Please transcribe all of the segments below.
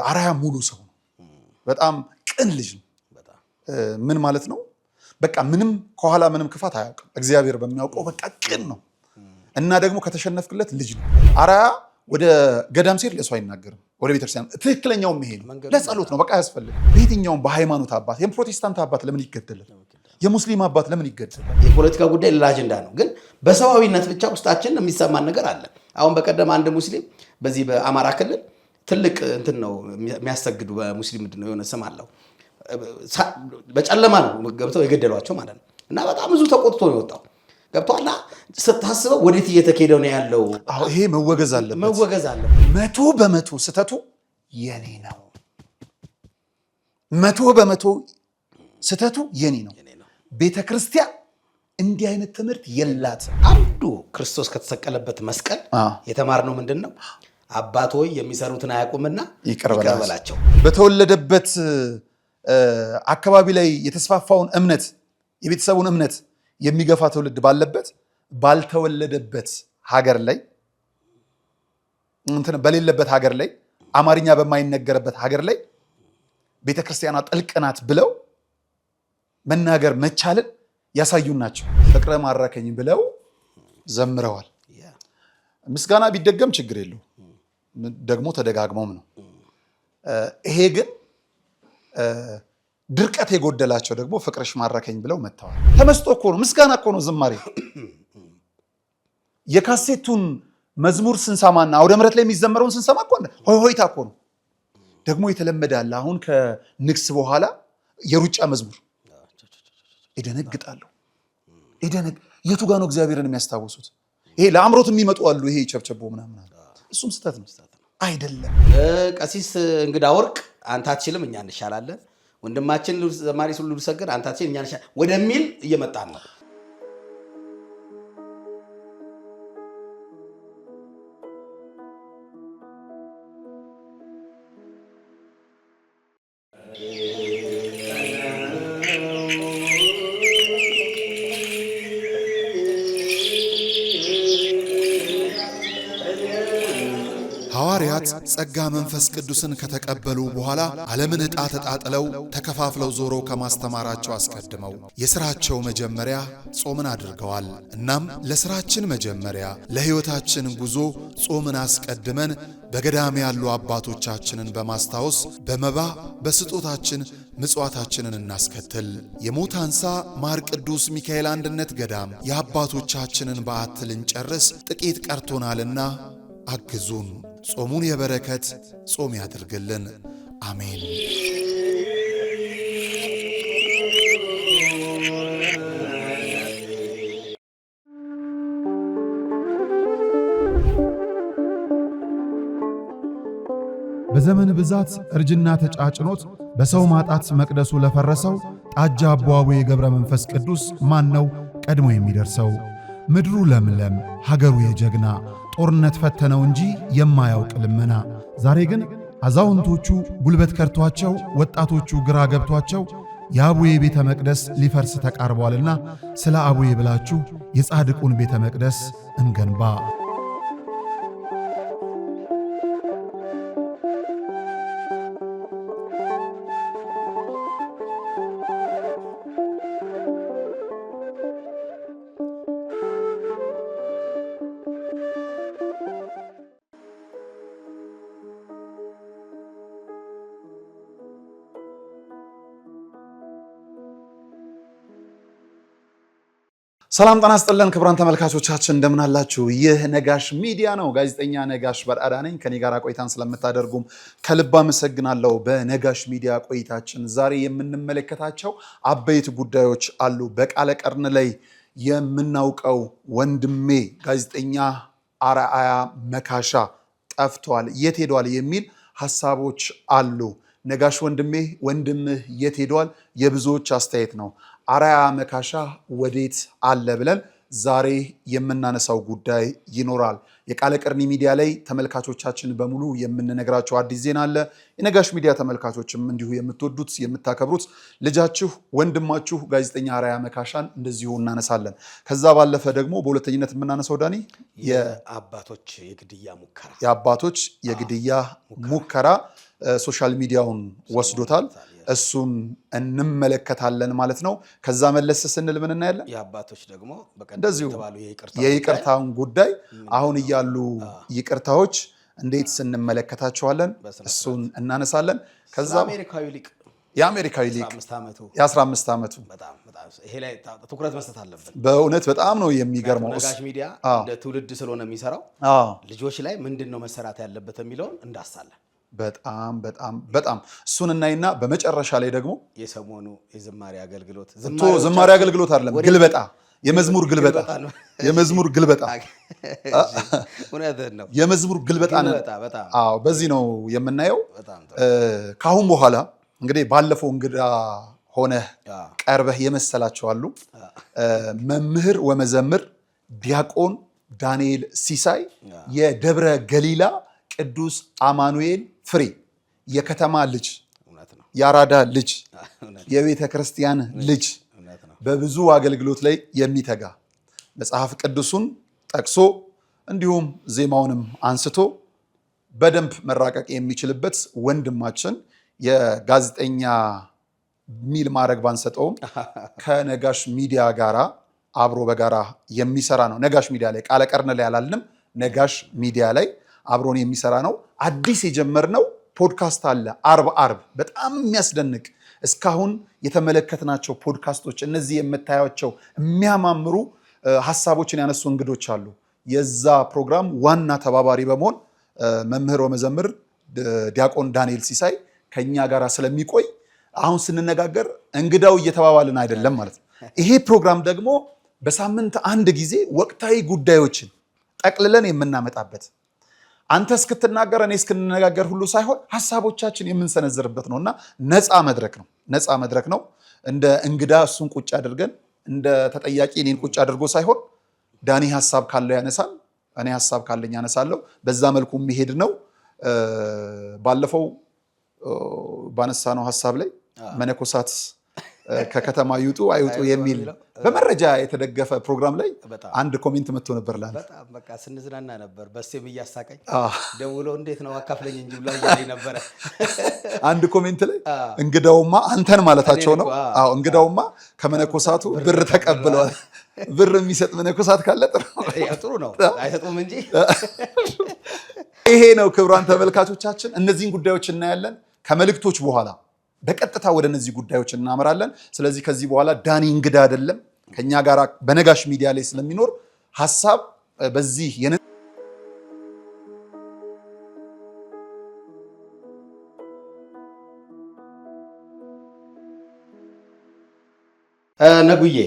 አራያ ሙሉ ሰው ነው። በጣም ቅን ልጅ ነው። ምን ማለት ነው? በቃ ምንም ከኋላ ምንም ክፋት አያውቅም። እግዚአብሔር በሚያውቀው በቃ ቅን ነው እና ደግሞ ከተሸነፍክለት ልጅ ነው። አራያ ወደ ገዳም ሲሄድ ለሰው አይናገርም። ወደ ቤተክርስቲያን ትክክለኛው መሄድ ለጸሎት ነው። በቃ ያስፈልግ። በየትኛውም በሃይማኖት አባት የፕሮቴስታንት አባት ለምን ይገደላል? የሙስሊም አባት ለምን ይገደላል? የፖለቲካ ጉዳይ ሌላ አጀንዳ ነው። ግን በሰዋዊነት ብቻ ውስጣችን የሚሰማን ነገር አለ። አሁን በቀደም አንድ ሙስሊም በዚህ በአማራ ክልል ትልቅ እንትን ነው የሚያሰግዱ በሙስሊም ምንድን ነው የሆነ ስም አለው። በጨለማ ነው ገብተው የገደሏቸው ማለት ነው። እና በጣም ብዙ ተቆጥቶ ነው የወጣው። ገብቷልና ስታስበው ወዴት እየተካሄደ ነው ያለው? ይሄ መወገዝ አለበት። 100% ስተቱ የኔ ነው። 100% ስተቱ የኔ ነው። ቤተክርስቲያን እንዲህ አይነት ትምህርት የላት። አንዱ ክርስቶስ ከተሰቀለበት መስቀል የተማርነው ምንድነው? አባት ሆይ የሚሰሩትን አያውቁምና ይቅር በላቸው። በተወለደበት አካባቢ ላይ የተስፋፋውን እምነት የቤተሰቡን እምነት የሚገፋ ትውልድ ባለበት ባልተወለደበት ሀገር ላይ በሌለበት ሀገር ላይ አማርኛ በማይነገርበት ሀገር ላይ ቤተክርስቲያኗ ጥልቅ ናት ብለው መናገር መቻልን ያሳዩን ናቸው። ፍቅረ ማረከኝ ብለው ዘምረዋል። ምስጋና ቢደገም ችግር የለው፣ ደግሞ ተደጋግሞም ነው። ይሄ ግን ድርቀት የጎደላቸው ደግሞ ፍቅርሽ ማረከኝ ብለው መጥተዋል። ተመስጦ እኮ ነው፣ ምስጋና እኮ ነው ዝማሬ። የካሴቱን መዝሙር ስንሰማና አውደ ምሕረት ላይ የሚዘመረውን ስንሰማ እኮ ሆይታ እኮ ነው። ደግሞ የተለመደ አለ። አሁን ከንግስ በኋላ የሩጫ መዝሙር ይደነግጣለሁ። የቱ ጋ ነው እግዚአብሔርን የሚያስታውሱት? ይሄ ለአምሮት የሚመጡ አሉ። ይሄ ቸብቸቦ ምናምን እሱም ስተት ነው አይደለም። ቀሲስ እንግዳ ወርቅ አንተ አትችልም እኛ እንሻላለን፣ ወንድማችን ዘማሪ ሁሉ ሰገድ አንተ አትችልም እኛ እንሻላለን ወደሚል እየመጣን ነው። ሐዋርያት ጸጋ መንፈስ ቅዱስን ከተቀበሉ በኋላ ዓለምን ዕጣ ተጣጥለው ተከፋፍለው ዞረው ከማስተማራቸው አስቀድመው የሥራቸው መጀመሪያ ጾምን አድርገዋል። እናም ለሥራችን መጀመሪያ ለሕይወታችን ጉዞ ጾምን አስቀድመን በገዳም ያሉ አባቶቻችንን በማስታወስ በመባ በስጦታችን ምጽዋታችንን እናስከትል። የሞት አንሳ ማር ቅዱስ ሚካኤል አንድነት ገዳም የአባቶቻችንን በዓት ልንጨርስ ጥቂት ቀርቶናልና አግዙን። ጾሙን የበረከት ጾም ያድርግልን። አሜን። በዘመን ብዛት እርጅና ተጫጭኖት በሰው ማጣት መቅደሱ ለፈረሰው ጣጃ አቦአቡዬ ገብረ መንፈስ ቅዱስ ማን ነው ቀድሞ የሚደርሰው? ምድሩ ለምለም ሀገሩ የጀግና ጦርነት ፈተነው እንጂ የማያውቅ ልመና። ዛሬ ግን አዛውንቶቹ ጉልበት ከርቷቸው ወጣቶቹ ግራ ገብቷቸው የአቡዬ ቤተ መቅደስ ሊፈርስ ተቃርቧልና ስለ አቡዬ ብላችሁ የጻድቁን ቤተ መቅደስ እንገንባ። ሰላም ጤና ይስጥልን ክቡራን ተመልካቾቻችን እንደምን አላችሁ? ይህ ነጋሽ ሚዲያ ነው። ጋዜጠኛ ነጋሽ በርአዳ ነኝ። ከኔ ጋር ቆይታን ስለምታደርጉም ከልብ አመሰግናለሁ። በነጋሽ ሚዲያ ቆይታችን ዛሬ የምንመለከታቸው አበይት ጉዳዮች አሉ። በቃለ ቀርን ላይ የምናውቀው ወንድሜ ጋዜጠኛ አርአያ መካሻ ጠፍቷል፣ የት ሄዷል የሚል ሐሳቦች አሉ። ነጋሽ ወንድምህ የት ሄዷል? የብዙዎች አስተያየት ነው። አርአያ መካሻ ወዴት አለ ብለን ዛሬ የምናነሳው ጉዳይ ይኖራል። የቃለ ቀርኒ ሚዲያ ላይ ተመልካቾቻችን በሙሉ የምንነግራቸው አዲስ ዜና አለ። የነጋሽ ሚዲያ ተመልካቾችም እንዲሁ የምትወዱት የምታከብሩት ልጃችሁ ወንድማችሁ ጋዜጠኛ አርአያ መካሻን እንደዚሁ እናነሳለን። ከዛ ባለፈ ደግሞ በሁለተኝነት የምናነሳው ዳኒ የአባቶች የግድያ ሙከራ ሶሻል ሚዲያውን ወስዶታል። እሱን እንመለከታለን ማለት ነው። ከዛ መለስ ስንል ምን እናያለን? የአባቶች ደግሞ እንደዚሁ የይቅርታውን ጉዳይ አሁን እያሉ ይቅርታዎች እንዴት ስንመለከታቸዋለን እሱን እናነሳለን። ከዛ የአሜሪካዊ ሊቅ የ15 ዓመቱ ይሄ ላይ ትኩረት መስጠት አለብን። በእውነት በጣም ነው የሚገርመው። ነጋሽ ሚዲያ እንደ ትውልድ ስለሆነ የሚሰራው ልጆች ላይ ምንድነው መሰራት ያለበት የሚለውን እንዳሳለን። በጣም በጣም በጣም እሱን እናይና በመጨረሻ ላይ ደግሞ የሰሞኑ የዝማሬ አገልግሎት ዝማሬ አገልግሎት አይደለም፣ ግልበጣ፣ የመዝሙር ግልበጣ እውነትህን ነው። የመዝሙር ግልበጣ ነው። አዎ በዚህ ነው የምናየው። ከአሁን በኋላ እንግዲህ ባለፈው እንግዳ ሆነህ ቀርበህ የመሰላቸው አሉ። መምህር ወመዘምር ዲያቆን ዳንኤል ሲሳይ የደብረ ገሊላ ቅዱስ አማኑኤል ፍሬ የከተማ ልጅ፣ የአራዳ ልጅ፣ የቤተ ክርስቲያን ልጅ፣ በብዙ አገልግሎት ላይ የሚተጋ መጽሐፍ ቅዱሱን ጠቅሶ እንዲሁም ዜማውንም አንስቶ በደንብ መራቀቅ የሚችልበት ወንድማችን የጋዜጠኛ ሚል ማድረግ ባንሰጠውም ከነጋሽ ሚዲያ ጋራ አብሮ በጋራ የሚሰራ ነው። ነጋሽ ሚዲያ ላይ ቃለ ቀርን ላይ አላልንም፣ ነጋሽ ሚዲያ ላይ አብሮን የሚሰራ ነው። አዲስ የጀመርነው ፖድካስት አለ። አርብ በጣም የሚያስደንቅ እስካሁን የተመለከትናቸው ፖድካስቶች፣ እነዚህ የምታያቸው የሚያማምሩ ሀሳቦችን ያነሱ እንግዶች አሉ። የዛ ፕሮግራም ዋና ተባባሪ በመሆን መምህር ወመዘምር ዲያቆን ዳንኤል ሲሳይ ከኛ ጋር ስለሚቆይ አሁን ስንነጋገር እንግዳው እየተባባልን አይደለም ማለት ነው። ይሄ ፕሮግራም ደግሞ በሳምንት አንድ ጊዜ ወቅታዊ ጉዳዮችን ጠቅልለን የምናመጣበት አንተ እስክትናገር እኔ እስክንነጋገር ሁሉ ሳይሆን ሀሳቦቻችን የምንሰነዝርበት ነውና ነፃ መድረክ ነው። እንደ እንግዳ እሱን ቁጭ አድርገን እንደ ተጠያቂ እኔን ቁጭ አድርጎ ሳይሆን ዳኒ ሀሳብ ካለው ያነሳል፣ እኔ ሀሳብ ካለኝ ያነሳለሁ። በዛ መልኩ የሚሄድ ነው። ባለፈው ባነሳነው ሀሳብ ላይ መነኮሳት ከከተማ ይውጡ አይውጡ የሚል በመረጃ የተደገፈ ፕሮግራም ላይ አንድ ኮሜንት መጥቶ ነበር። በጣም በቃ ስንዝናና ነበር። በስቴም እያሳቀኝ ደውሎ እንዴት ነው አካፍለኝ እንጂ ብላ እያለኝ ነበረ። አንድ ኮሜንት ላይ እንግዳውማ አንተን ማለታቸው ነው። አዎ እንግዳውማ ከመነኮሳቱ ብር ተቀብለዋል። ብር የሚሰጥ መነኮሳት ካለ ጥሩ ነው፣ አይሰጡም እንጂ። ይሄ ነው ክቡራን ተመልካቾቻችን። እነዚህን ጉዳዮች እናያለን። ከመልእክቶች በኋላ በቀጥታ ወደ እነዚህ ጉዳዮች እናመራለን። ስለዚህ ከዚህ በኋላ ዳኒ እንግዳ አይደለም፣ ከኛ ጋር በነጋሽ ሚዲያ ላይ ስለሚኖር ሀሳብ በዚህ ነጉዬ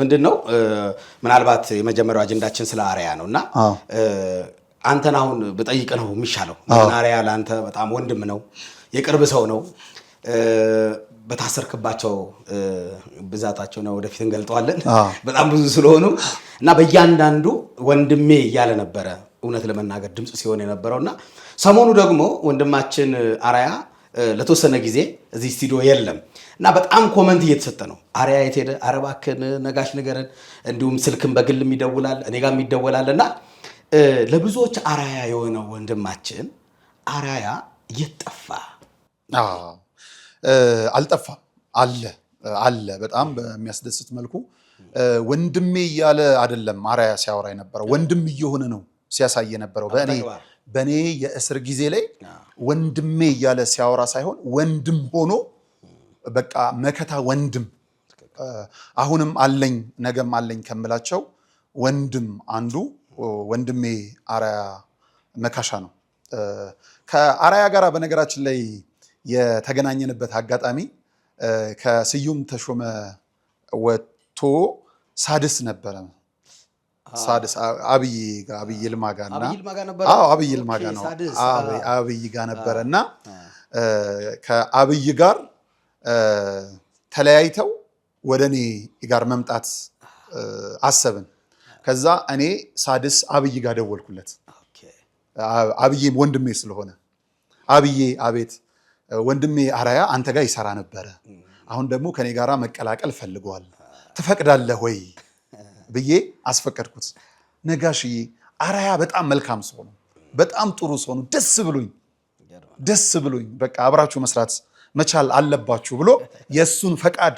ምንድን ነው ምናልባት የመጀመሪያው አጀንዳችን ስለ አርያ ነው እና አንተን አሁን ብጠይቅ ነው የሚሻለው። አርያ ለአንተ በጣም ወንድም ነው፣ የቅርብ ሰው ነው። በታሰርክባቸው ብዛታቸው ነው ወደፊት እንገልጠዋለን፣ በጣም ብዙ ስለሆኑ እና በእያንዳንዱ ወንድሜ እያለ ነበረ እውነት ለመናገር ድምፅ ሲሆን የነበረውና ሰሞኑ ደግሞ ወንድማችን አርያ ለተወሰነ ጊዜ እዚህ ስቱዲዮ የለም እና በጣም ኮመንት እየተሰጠ ነው። አርያ የት ሄደ? ኧረ እባክህን ነጋሽ ንገረን። እንዲሁም ስልክም በግልም ይደውላል፣ እኔ ጋርም ይደወላል እና ለብዙዎች አርያ የሆነው ወንድማችን አርያ የት ጠፋ? አልጠፋም፣ አለ። በጣም በሚያስደስት መልኩ ወንድሜ እያለ አይደለም አርያ ሲያወራ የነበረው፣ ወንድም እየሆነ ነው ሲያሳይ የነበረው። በእኔ የእስር ጊዜ ላይ ወንድሜ እያለ ሲያወራ ሳይሆን ወንድም ሆኖ በቃ መከታ ወንድም፣ አሁንም አለኝ ነገም አለኝ ከምላቸው ወንድም አንዱ ወንድሜ አርያ መካሻ ነው። ከአርያ ጋር በነገራችን ላይ የተገናኘንበት አጋጣሚ ከስዩም ተሾመ ወጥቶ ሳድስ ነበረ። ሳድስ አብይ ይልማ ጋር እና አብይ ይልማ ጋር ነው። አብይ ጋር ነበረ እና ከአብይ ጋር ተለያይተው ወደ እኔ ጋር መምጣት አሰብን። ከዛ እኔ ሳድስ አብይ ጋር ደወልኩለት። አብይም ወንድሜ ስለሆነ አብዬ አቤት ወንድሜ አርያ አንተ ጋር ይሰራ ነበረ፣ አሁን ደግሞ ከኔ ጋራ መቀላቀል ፈልጓል፣ ትፈቅዳለህ ወይ ብዬ አስፈቀድኩት። ነጋሽዬ አርያ በጣም መልካም ሰው ነው፣ በጣም ጥሩ ሰው ነው፣ ደስ ብሎኝ ደስ ብሎኝ በቃ አብራችሁ መስራት መቻል አለባችሁ ብሎ የእሱን ፈቃድ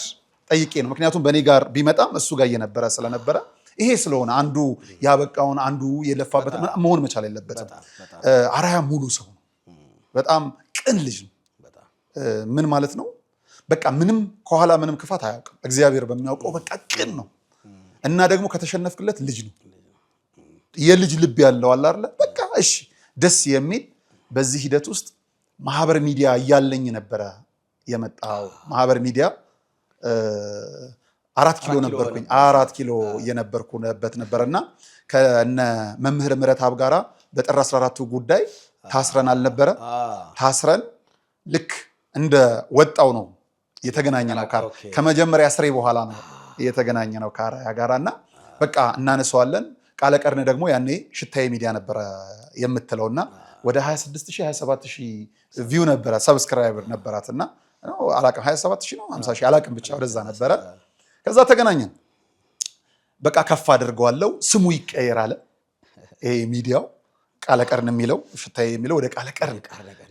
ጠይቄ ነው። ምክንያቱም በእኔ ጋር ቢመጣም እሱ ጋር እየነበረ ስለነበረ ይሄ ስለሆነ አንዱ ያበቃውን አንዱ የለፋበት መሆን መቻል የለበትም። አርአያ ሙሉ ሰው ነው። በጣም ቅን ልጅ ነው። ምን ማለት ነው? በቃ ምንም ከኋላ ምንም ክፋት አያውቅም። እግዚአብሔር በሚያውቀው በቃ ቅን ነው እና ደግሞ ከተሸነፍክለት ልጅ ነው። የልጅ ልብ ያለው አለ አይደለ? በቃ እሺ ደስ የሚል በዚህ ሂደት ውስጥ ማህበር ሚዲያ እያለኝ ነበረ የመጣው። ማህበር ሚዲያ 4 ኪሎ ነበርኩኝ። 4 ኪሎ የነበርኩበት ነበርና ከነ መምህር ምረታብ ጋራ በጥር 14ቱ ጉዳይ ታስረን አልነበረ? ታስረን ልክ እንደ ወጣው ነው የተገናኘ ነው። ከመጀመሪያ ስሬ በኋላ ነው የተገናኘ ነው ከአርአያ ጋራና በቃ እናነሳዋለን። ቃለ ቀርን ደግሞ ያኔ ሽታዬ ሚዲያ ነበረ የምትለውና ወደ 26000 27000 ቪው ነበረ፣ ሰብስክራይበር ነበራትና አላቅም 27000 ነው 50000 አላቅም ብቻ ወደዛ ነበረ። ከዛ ተገናኘን። በቃ ከፍ አድርገዋለሁ፣ ስሙ ይቀየር አለ። ይሄ ሚዲያው ቃለ ቀርን የሚለው ሽታዬ የሚለው ወደ ቃለ ቀርን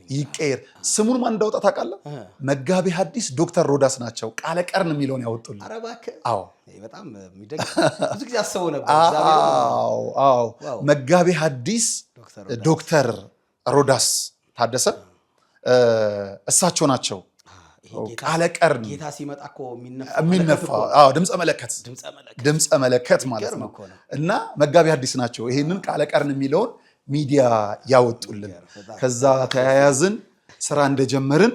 ይቀየር። ስሙን ማን እንዳወጣ ታውቃለህ? መጋቤ ሐዲስ ዶክተር ሮዳስ ናቸው ቃለ ቀርን የሚለውን ያወጡልኝ። ኧረ እባክህ! አዎ በጣም የሚደግ ብዙ ጊዜ አስበው ነበር። አዎ መጋቤ ሐዲስ ዶክተር ሮዳስ ታደሰ እሳቸው ናቸው ቃለ ቀርን። ጌታ ሲመጣ እኮ የሚነፋው ድምፀ መለከት ማለት ነው። እና መጋቤ ሐዲስ ናቸው ይሄንን ቃለ ቀርን የሚለውን ሚዲያ ያወጡልን። ከዛ ተያያዝን፣ ስራ እንደጀመርን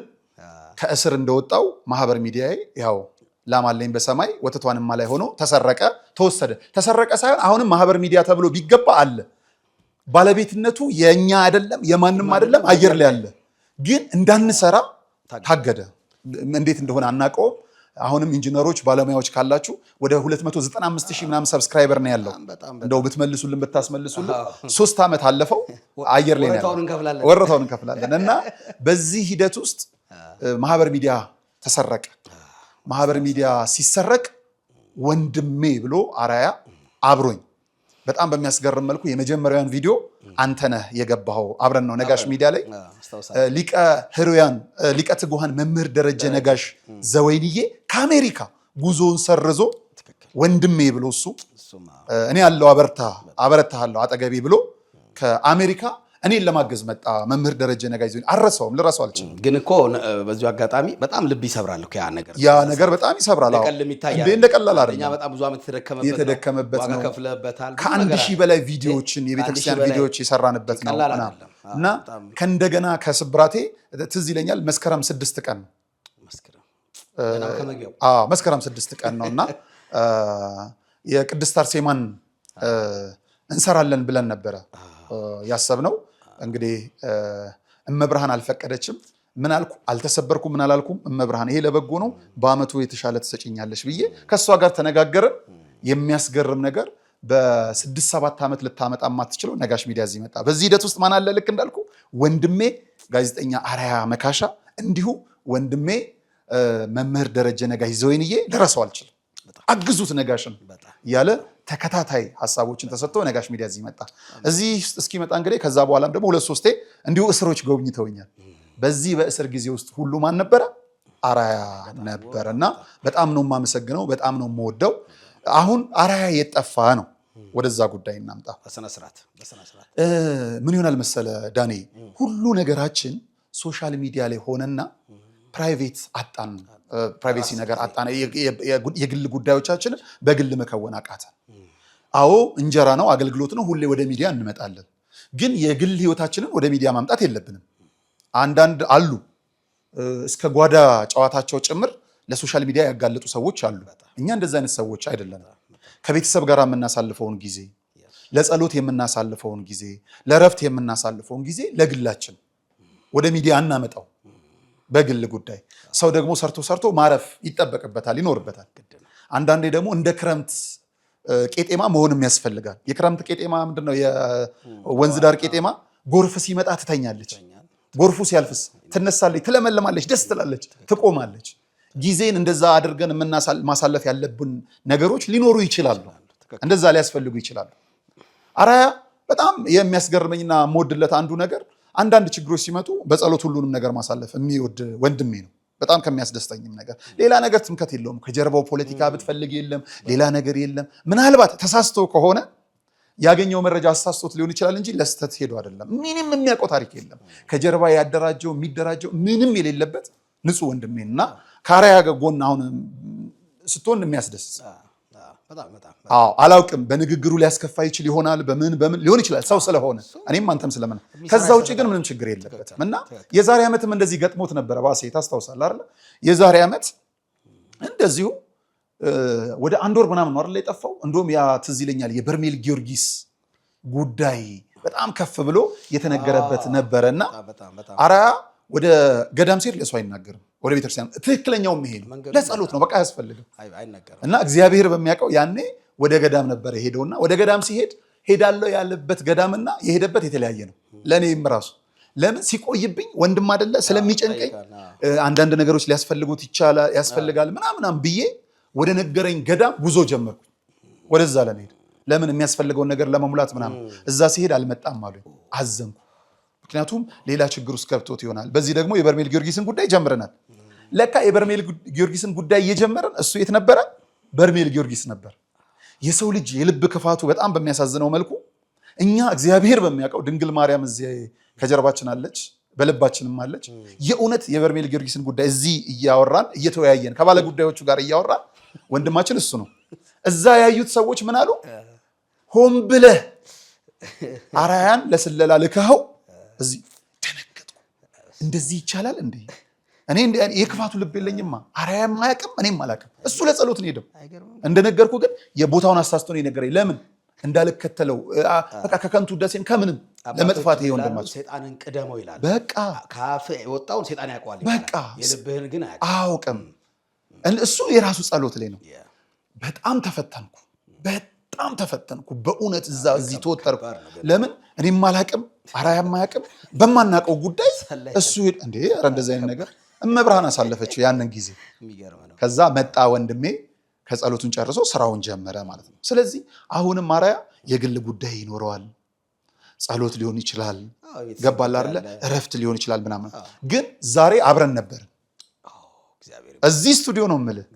ከእስር እንደወጣው ማህበር ሚዲያ ያው ላማለኝ በሰማይ ወተቷንማ ላይ ሆኖ ተሰረቀ፣ ተወሰደ። ተሰረቀ ሳይሆን አሁንም ማህበር ሚዲያ ተብሎ ቢገባ አለ። ባለቤትነቱ የኛ አይደለም የማንም አይደለም፣ አየር ላይ አለ። ግን እንዳንሰራ ታገደ። እንዴት እንደሆነ አናውቀውም። አሁንም ኢንጂነሮች ባለሙያዎች ካላችሁ ወደ 295,000 ምናምን ሰብስክራይበር ነው ያለው። እንደው ብትመልሱልን ብታስመልሱልን 3 ዓመት አለፈው አየር ላይ ነው ያለው። ወረታውን እንከፍላለን። እና በዚህ ሂደት ውስጥ ማህበር ሚዲያ ተሰረቀ። ማህበር ሚዲያ ሲሰረቅ ወንድሜ ብሎ አርአያ አብሮኝ በጣም በሚያስገርም መልኩ የመጀመሪያውን ቪዲዮ አንተነህ የገባኸው አብረን ነው ነጋሽ ሚዲያ ላይ ሊቀ ህሩያን ሊቀ ትጉሃን መምህር ደረጀ ነጋሽ ዘወይንዬ ከአሜሪካ ጉዞውን ሰርዞ ወንድሜ ብሎ እሱ እኔ ያለው አበረታሃለሁ አጠገቤ ብሎ ከአሜሪካ እኔን ለማገዝ መጣ። መምህር ደረጀ ነጋሽ ዘወይንዬ አረሳውም፣ ልረሳው አልችልም። ግን እኮ በዚሁ አጋጣሚ በጣም ልብ ይሰብራል እኮ ያ ነገር በጣም ይሰብራል። እንደ ቀላል አይደለም። እኛ በጣም ብዙ ዓመት የተደከመበት ነው። ከፍለበታል። ከ1000 በላይ ቪዲዮዎችን የቤተክርስቲያን ቪዲዮዎች የሰራንበት ነው እና ከእንደገና ከስብራቴ ትዝ ይለኛል መስከረም 6 ቀን ነው መስከረም 6 ቀን ነውና የቅድስት አርሴማን እንሰራለን ብለን ነበረ ያሰብነው። እንግዲህ እመብርሃን አልፈቀደችም። ምን አልኩ? አልተሰበርኩም። ምን አላልኩም? እመብርሃን ይሄ ለበጎ ነው፣ በአመቱ የተሻለ ትሰጭኛለሽ ብዬ ከእሷ ጋር ተነጋገርን። የሚያስገርም ነገር በ6-7 ዓመት ልታመጣ የማትችለው ነጋሽ ሚዲያ እዚህ መጣ። በዚህ ሂደት ውስጥ ማን አለ? ልክ እንዳልኩ ወንድሜ ጋዜጠኛ አርአያ መካሻ፣ እንዲሁ ወንድሜ መምህር ደረጀ ነጋሽ ዘወይንዬ ልረሳው አልችልም። አግዙት ነጋሽን እያለ ተከታታይ ሀሳቦችን ተሰጥቶ ነጋሽ ሚዲያ እዚህ መጣ። እዚህ እስኪመጣ እንግዲህ ከዛ በኋላም ደግሞ 2-3 እንዲሁ እስሮች ጎብኝተውኛል። በዚህ በእስር ጊዜ ውስጥ ሁሉ ማን ነበረ? አርአያ ነበረ እና በጣም ነው የማመሰግነው፣ በጣም ነው የምወደው። አሁን አርአያ የጠፋ ነው። ወደዛ ጉዳይ እናምጣ። ምን ይሆናል መሰለ ዳኔ፣ ሁሉ ነገራችን ሶሻል ሚዲያ ላይ ሆነና ፕራይቬት አጣን፣ ፕራይቬሲ ነገር አጣን። የግል ጉዳዮቻችንን በግል መከወን አቃተን። አዎ እንጀራ ነው፣ አገልግሎት ነው፣ ሁሌ ወደ ሚዲያ እንመጣለን። ግን የግል ህይወታችንን ወደ ሚዲያ ማምጣት የለብንም። አንዳንድ አሉ እስከ ጓዳ ጨዋታቸው ጭምር ለሶሻል ሚዲያ ያጋለጡ ሰዎች አሉ። እኛ እንደዚህ አይነት ሰዎች አይደለንም። ከቤተሰብ ጋር የምናሳልፈውን ጊዜ፣ ለጸሎት የምናሳልፈውን ጊዜ፣ ለረፍት የምናሳልፈውን ጊዜ ለግላችን ወደ ሚዲያ እናመጣው። በግል ጉዳይ ሰው ደግሞ ሰርቶ ማረፍ ይጠበቅበታል፣ ይኖርበታል። አንዳንዴ ደግሞ እንደ ክረምት ቄጤማ መሆንም ያስፈልጋል። የክረምት ቄጤማ ምንድነው? የወንዝ ዳር ቄጤማ ጎርፍ ሲመጣ ትተኛለች፣ ጎርፉ ሲያልፍስ ትነሳለች፣ ትለመለማለች፣ ደስ ትላለች፣ ትቆማለች። ጊዜን እንደዛ አድርገን ማሳለፍ ያለብን ነገሮች ሊኖሩ ይችላሉ፣ እንደዛ ሊያስፈልጉ ይችላሉ። አርአያ በጣም የሚያስገርመኝና የምወድለት አንዱ ነገር አንዳንድ ችግሮች ሲመጡ በጸሎት ሁሉንም ነገር ማሳለፍ የሚወድ ወንድሜ ነው። በጣም ከሚያስደስተኝም ነገር ሌላ ነገር ትምከት የለውም። ከጀርባው ፖለቲካ ብትፈልግ የለም፣ ሌላ ነገር የለም። ምናልባት ተሳስቶ ከሆነ ያገኘው መረጃ አሳስቶት ሊሆን ይችላል እንጂ ለስተት ሄዶ አይደለም። ምንም የሚያውቀው ታሪክ የለም። ከጀርባ ያደራጀው የሚደራጀው ምንም የሌለበት ንጹህ ወንድሜን እና ከአርአያ ጎን አሁን ስትሆን የሚያስደስት አላውቅም። በንግግሩ ሊያስከፋ ይችል ይሆናል፣ በምን ሊሆን ይችላል ሰው ስለሆነ እኔም አንተም ስለምን። ከዛ ውጭ ግን ምንም ችግር የለበትም እና የዛሬ ዓመትም እንደዚህ ገጥሞት ነበረ። ባሴ ታስታውሳለህ አይደል? የዛሬ ዓመት እንደዚሁ ወደ 1 ወር ምናምን ነው አይደል የጠፋው። እንደውም ያ ትዝ ይለኛል የበርሜል ጊዮርጊስ ጉዳይ በጣም ከፍ ብሎ የተነገረበት ነበረና አርአያ ወደ ገዳም ሲሄድ ለሰው አይናገርም። ወደ ቤተክርስቲያን ትክክለኛው መሄድ ለጸሎት ነው፣ በቃ አያስፈልግም። እና እግዚአብሔር በሚያውቀው ያኔ ወደ ገዳም ነበር ሄደውና ወደ ገዳም ሲሄድ ሄዳለው ያለበት ገዳምና የሄደበት የተለያየ ነው። ለኔም ራሱ ለምን ሲቆይብኝ ወንድም አይደለ ስለሚጨንቀኝ አንዳንድ ነገሮች ሊያስፈልጉት ያስፈልጋል ምናምን ብዬ ወደ ነገረኝ ገዳም ጉዞ ጀመርኩ። ወደዛ ለመሄድ ለምን የሚያስፈልገውን ነገር ለመሙላት ምናምን እዛ ሲሄድ አልመጣም አሉኝ። አዘንኩ። ምክንያቱም ሌላ ችግር ውስጥ ገብቶት ይሆናል። በዚህ ደግሞ የበርሜል ጊዮርጊስን ጉዳይ ጀምረናል። ለካ የበርሜል ጊዮርጊስን ጉዳይ እየጀመረን እሱ የት ነበረ? በርሜል ጊዮርጊስ ነበር። የሰው ልጅ የልብ ክፋቱ በጣም በሚያሳዝነው መልኩ እኛ እግዚአብሔር በሚያውቀው ድንግል ማርያም እዚህ ከጀርባችን አለች፣ በልባችንም አለች። የእውነት የበርሜል ጊዮርጊስን ጉዳይ እዚህ እያወራን እየተወያየን ከባለ ጉዳዮቹ ጋር እያወራን ወንድማችን እሱ ነው። እዛ ያዩት ሰዎች ምን አሉ? ሆን ብለህ አርአያን ለስለላ ልከኸው እዚህ ደነገጥኩ። እንደዚህ ይቻላል እንዴ? እኔ የክፋቱ ልብ የለኝማ። አርአያም አያውቅም፣ እኔም አላውቅም። እሱ ለጸሎት ነው ሄደው። እንደነገርኩ ግን የቦታውን አሳስቶ ነው የነገረኝ። ለምን እንዳልከተለው በቃ ከከንቱ ደሴም ከምንም ለመጥፋት ይሄ ወንድማችሁ ሰይጣንን ቅደመው ይላል። በቃ ካፍ የወጣውን ሰይጣን ያውቀዋል። በቃ የልብህን ግን አያውቅም። እሱ የራሱ ጸሎት ላይ ነው። በጣም ተፈተንኩ በእውነት እዚህ ተወጠርኩ። ለምን እኔም አላውቅም፣ አርአያም አያውቅም። በማናውቀው ጉዳይ እሱ እንዴ ኧረ እንደዚህ አይነት ነገር እመብርሃን አሳለፈችው ያንን ጊዜ። ከዛ መጣ ወንድሜ ከጸሎቱን ጨርሶ ስራውን ጀመረ ማለት ነው። ስለዚህ አሁንም አርአያ የግል ጉዳይ ይኖረዋል። ጸሎት ሊሆን ይችላል፣ ገባል አይደለ? እረፍት ሊሆን ይችላል ምናምን። ግን ዛሬ አብረን ነበር እዚህ ስቱዲዮ ነው የምልህ።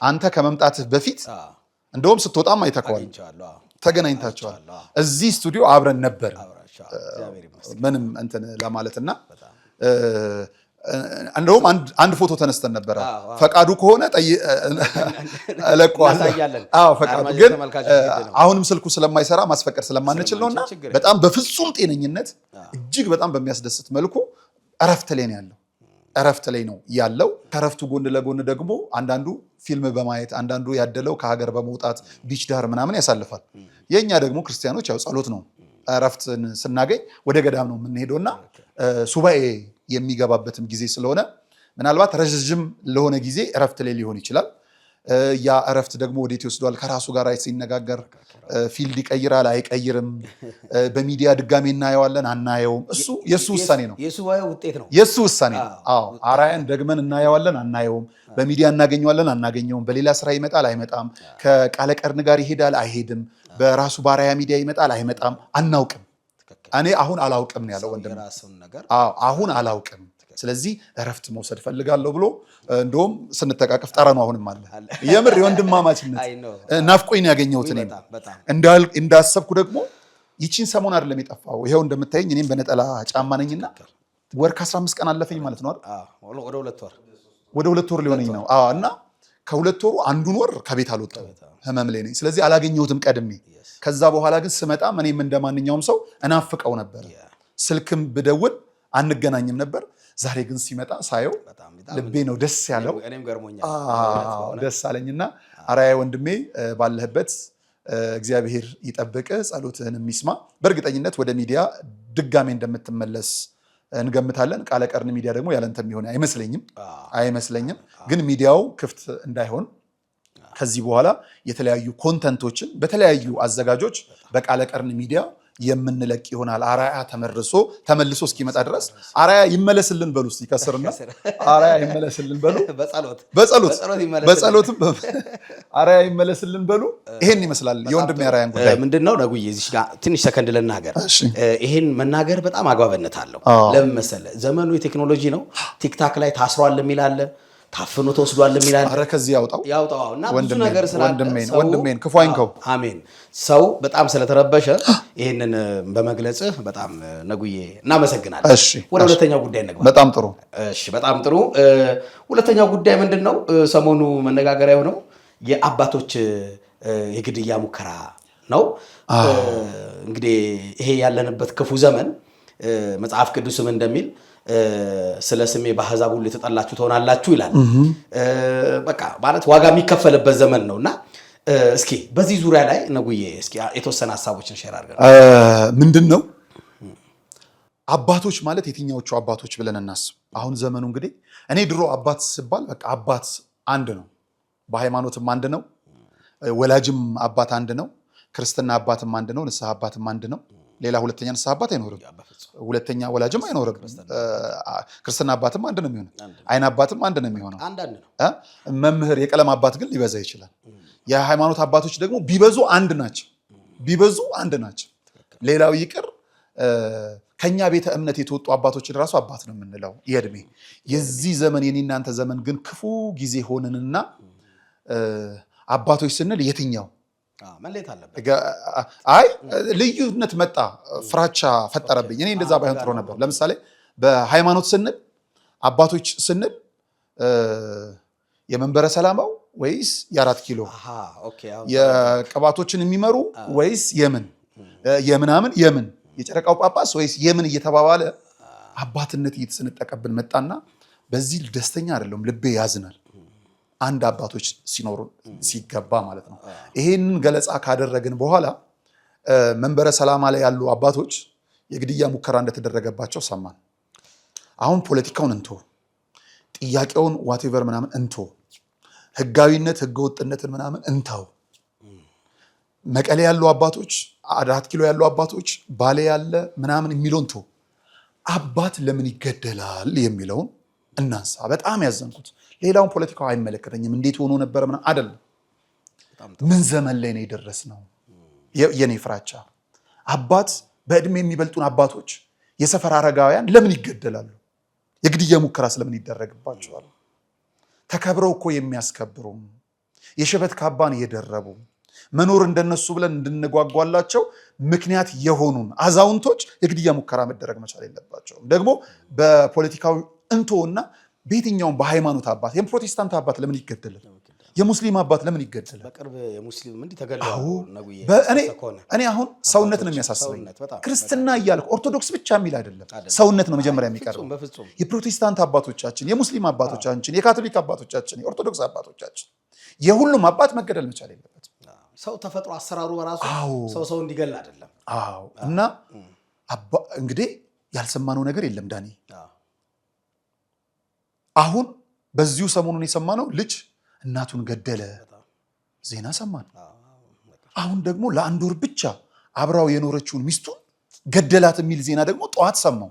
አንተ ከመምጣትህ በፊት እንደውም ስትወጣም አይተከዋል፣ ተገናኝታቸዋል። እዚህ ስቱዲዮ አብረን ነበር ምንም እንትን ለማለትና እንደውም አንድ ፎቶ ተነስተን ነበረ። ፈቃዱ ከሆነ እለቀዋለሁ። ፈቃዱ ግን አሁንም ስልኩ ስለማይሰራ ማስፈቀድ ስለማንችል ነውና በጣም በፍጹም ጤነኝነት እጅግ በጣም በሚያስደስት መልኩ እረፍት ላይ ነው ያለው። እረፍት ላይ ነው ያለው። ከእረፍቱ ጎን ለጎን ደግሞ አንዳንዱ ፊልም በማየት አንዳንዱ ያደለው ከሀገር በመውጣት ቢች ዳር ምናምን ያሳልፋል። የእኛ ደግሞ ክርስቲያኖች ያው ጸሎት ነው። እረፍትን ስናገኝ ወደ ገዳም ነው የምንሄደውና ሱባኤ የሚገባበትም ጊዜ ስለሆነ ምናልባት ረዥም ለሆነ ጊዜ እረፍት ላይ ሊሆን ይችላል። ያ እረፍት ደግሞ ወዴት ይወስዷል? ከራሱ ጋር ሲነጋገር ፊልድ ይቀይራል አይቀይርም፣ በሚዲያ ድጋሜ እናየዋለን አናየውም፣ እሱ የሱ ውሳኔ ነው። የሱ ውሳኔ ነው። አርአያን ደግመን እናየዋለን አናየውም፣ በሚዲያ እናገኘዋለን አናገኘውም፣ በሌላ ስራ ይመጣል አይመጣም፣ ከቃለ ቀርን ጋር ይሄዳል አይሄድም፣ በራሱ በአርአያ ሚዲያ ይመጣል አይመጣም፣ አናውቅም። እኔ አሁን አላውቅም ነው ያለው ወንድም። አሁን አላውቅም፣ ስለዚህ እረፍት መውሰድ ፈልጋለሁ ብሎ እንደውም ስንተቃቀፍ ጠረኑ አሁንም አለ። የምር የወንድማማችነት ናፍቆኝ ነው ያገኘሁት። እኔም እንዳሰብኩ ደግሞ ይቺን ሰሞን አይደለም የጠፋው። ይሄው እንደምታየኝ እኔም በነጠላ ጫማ ነኝና ወር ከ15 ቀን አለፈኝ ማለት ነው አይደል? ወደ 2 ወር ሊሆነኝ ነው። እና ከ2 ወሩ አንዱን ወር ከቤት አልወጣሁም፣ ህመም ላይ ነኝ። ስለዚህ አላገኘሁትም ቀድሜ። ከዛ በኋላ ግን ስመጣም እኔም እንደማንኛውም ሰው እናፍቀው ነበር። ስልክም ብደውል አንገናኝም ነበር። ዛሬ ግን ሲመጣ ሳየው ልቤ ነው ደስ ያለው። ደስ አለኝና አርአያ ወንድሜ ባለህበት እግዚአብሔር ይጠብቅ፣ ጸሎትህን የሚስማ። በእርግጠኝነት ወደ ሚዲያ ድጋሜ እንደምትመለስ እንገምታለን። ቃለ ቀርን ሚዲያ ደግሞ ያለንተ የሚሆን አይመስለኝም። ግን ሚዲያው ክፍት እንዳይሆን ከዚህ በኋላ የተለያዩ ኮንተንቶችን በተለያዩ አዘጋጆች በቃለ ቀርን ሚዲያ የምንለቅ ይሆናል። አራያ ተመልሶ እስኪመጣ ድረስ አራያ ይመለስልን በሉ እስቲ ከስርና አራያ ይመለስልን በሉ በጸሎትም አራያ ይመለስልን በሉ። ይሄን ይመስላል የወንድሜ አራያን ጉዳይ ምንድነው ነጉዬ እዚህ ጋር ትንሽ ሰከንድ ልናገር። ይሄን መናገር በጣም አግባብነት አለው። ለምን መሰለህ? ዘመኑ የቴክኖሎጂ ነው። ቲክታክ ላይ ታስሯል የሚል አለ፣ ታፍኖ ተወስዷል የሚል አለ። ኧረ ከዚህ ያውጣው እና ብዙ ነገር ስላለ ወንድሜን ክፉ አይንከው። አሜን። ሰው በጣም ስለተረበሸ ይሄንን በመግለጽህ በጣም ነጉዬ እናመሰግናለን። ወደ ሁለተኛው ጉዳይ እንግባ። በጣም ጥሩ። እሺ፣ በጣም ጥሩ። ሁለተኛው ጉዳይ ምንድነው? ሰሞኑ መነጋገሪያ የሆነው የአባቶች የግድያ ሙከራ ነው። እንግዲህ ይሄ ያለንበት ክፉ ዘመን መጽሐፍ ቅዱስም እንደሚል ስለ ስሜ በአሕዛብ ሁሉ የተጠላችሁ ትሆናላችሁ ይላል። በቃ ማለት ዋጋ የሚከፈልበት ዘመን ነውና እስኪ በዚህ ዙሪያ ላይ ነጉዬ እስኪ የተወሰነ ሀሳቦችን ሼር አድርገን። ምንድነው አባቶች ማለት የትኛዎቹ አባቶች ብለን እናስብ። አሁን ዘመኑ እንግዲህ እኔ ድሮ አባት ሲባል በቃ አባት አንድ ነው፣ በሃይማኖትም አንድ ነው፣ ወላጅም አባት አንድ ነው፣ ክርስትና አባትም አንድ ነው፣ ንስሐ አባትም አንድ ነው። ሌላ ሁለተኛ ንስሐ አባት አይኖርም፣ ሁለተኛ ወላጅም አይኖርም። ክርስትና አባትም አንድ ነው የሚሆነው፣ አይን አባትም አንድ ነው የሚሆነው። መምህር የቀለም አባት ግን ሊበዛ ይችላል። የሃይማኖት አባቶች ደግሞ ቢበዙ አንድ ናቸው። ሌላው ይቅር ከኛ ቤተ እምነት የተወጡ አባቶችን ራሱ አባት ነው የምንለው የእድሜ። የዚህ ዘመን የኔ እናንተ ዘመን ግን ክፉ ጊዜ ሆንንና አባቶች ስንል የትኛው አይ ልዩነት መጣ፣ ፍራቻ ፈጠረብኝ። እኔ እንደዛ ባይሆን ጥሩ ነበር። ለምሳሌ በሃይማኖት ስንል አባቶች ስንል የመንበረ ሰላማው ወይስ የ4 ኪሎ የቅባቶችን የሚመሩ ወይስ የምናምን የጨረቃው ጳጳስ ወይስ የምን እየተባባለ አባትነት እየተሰነጠቀብን መጣና በዚህ ደስተኛ አይደለም፣ ልቤ ያዝናል። አንድ አባቶች ሲኖሩ ሲገባ ማለት ነው። ይሄንን ገለጻ ካደረግን በኋላ መንበረ ሰላማ ላይ ያሉ አባቶች የግድያ ሙከራ እንደተደረገባቸው ሰማን። አሁን ፖለቲካውን እንቶ ጥያቄውን ዋቴቨር ምናምን እንቶ ህጋዊነት ህገወጥነትን ምናምን እንታው። መቀሌ ያሉ አባቶች 4 ኪሎ ያሉ አባቶች ባሌ ያለ ምናምን የሚለውን እንቶ አባት ለምን ይገደላል የሚለውን እናንሳ። በጣም ያዘንኩት ሌላውን ፖለቲካው አይመለከተኝም፣ እንዴት ሆኖ ነበር ምናምን አይደለም። ምን ዘመን ላይ ነው የደረስነው? የኔ ፍራቻ አባት በእድሜ የሚበልጡን አባቶች የሰፈር አረጋውያን ለምን ይገደላሉ? የግድያ ሙከራ ስለምን ይደረግባቸዋል? ተከብረው እኮ የሚያስከብሩ የሸበት ካባን የደረቡ መኖር እንደነሱ ብለን እንድንጓጓላቸው ምክንያት የሆኑን አዛውንቶች የግድያ ሙከራ መደረግ መቻል የለባቸውም። ደግሞ በፖለቲካዊ እንቶና በየትኛውም በሃይማኖት አባት የፕሮቴስታንት አባት ለምን ይገደላል? የሙስሊም አባት ለምን ይገደላል? በቅርብ የሙስሊም እንዴ ተገደሉ። እኔ አሁን ሰውነት ነው የሚያሳስበኝ። ክርስትና እያልኩ ኦርቶዶክስ ብቻ የሚል አይደለም፣ ሰውነት ነው መጀመሪያ የሚቀርበው። የፕሮቴስታንት አባቶቻችን፣ የሙስሊም አባቶቻችን፣ የካቶሊክ አባቶቻችን፣ የኦርቶዶክስ አባቶቻችን የሁሉም አባት መገደል መቻል የለበትም። ሰው ተፈጥሮ አሰራሩ በራሱ ሰው እንዲገል አይደለም። እና እንግዲህ ያልሰማነው ነገር የለም ዳኒ። አሁን በዚሁ ሰሞኑን የሰማነው ልጅ እናቱን ገደለ ዜና ሰማን። አሁን ደግሞ ለአንድ ወር ብቻ አብራው የኖረችውን ሚስቱን ገደላት የሚል ዜና ደግሞ ጠዋት ሰማው።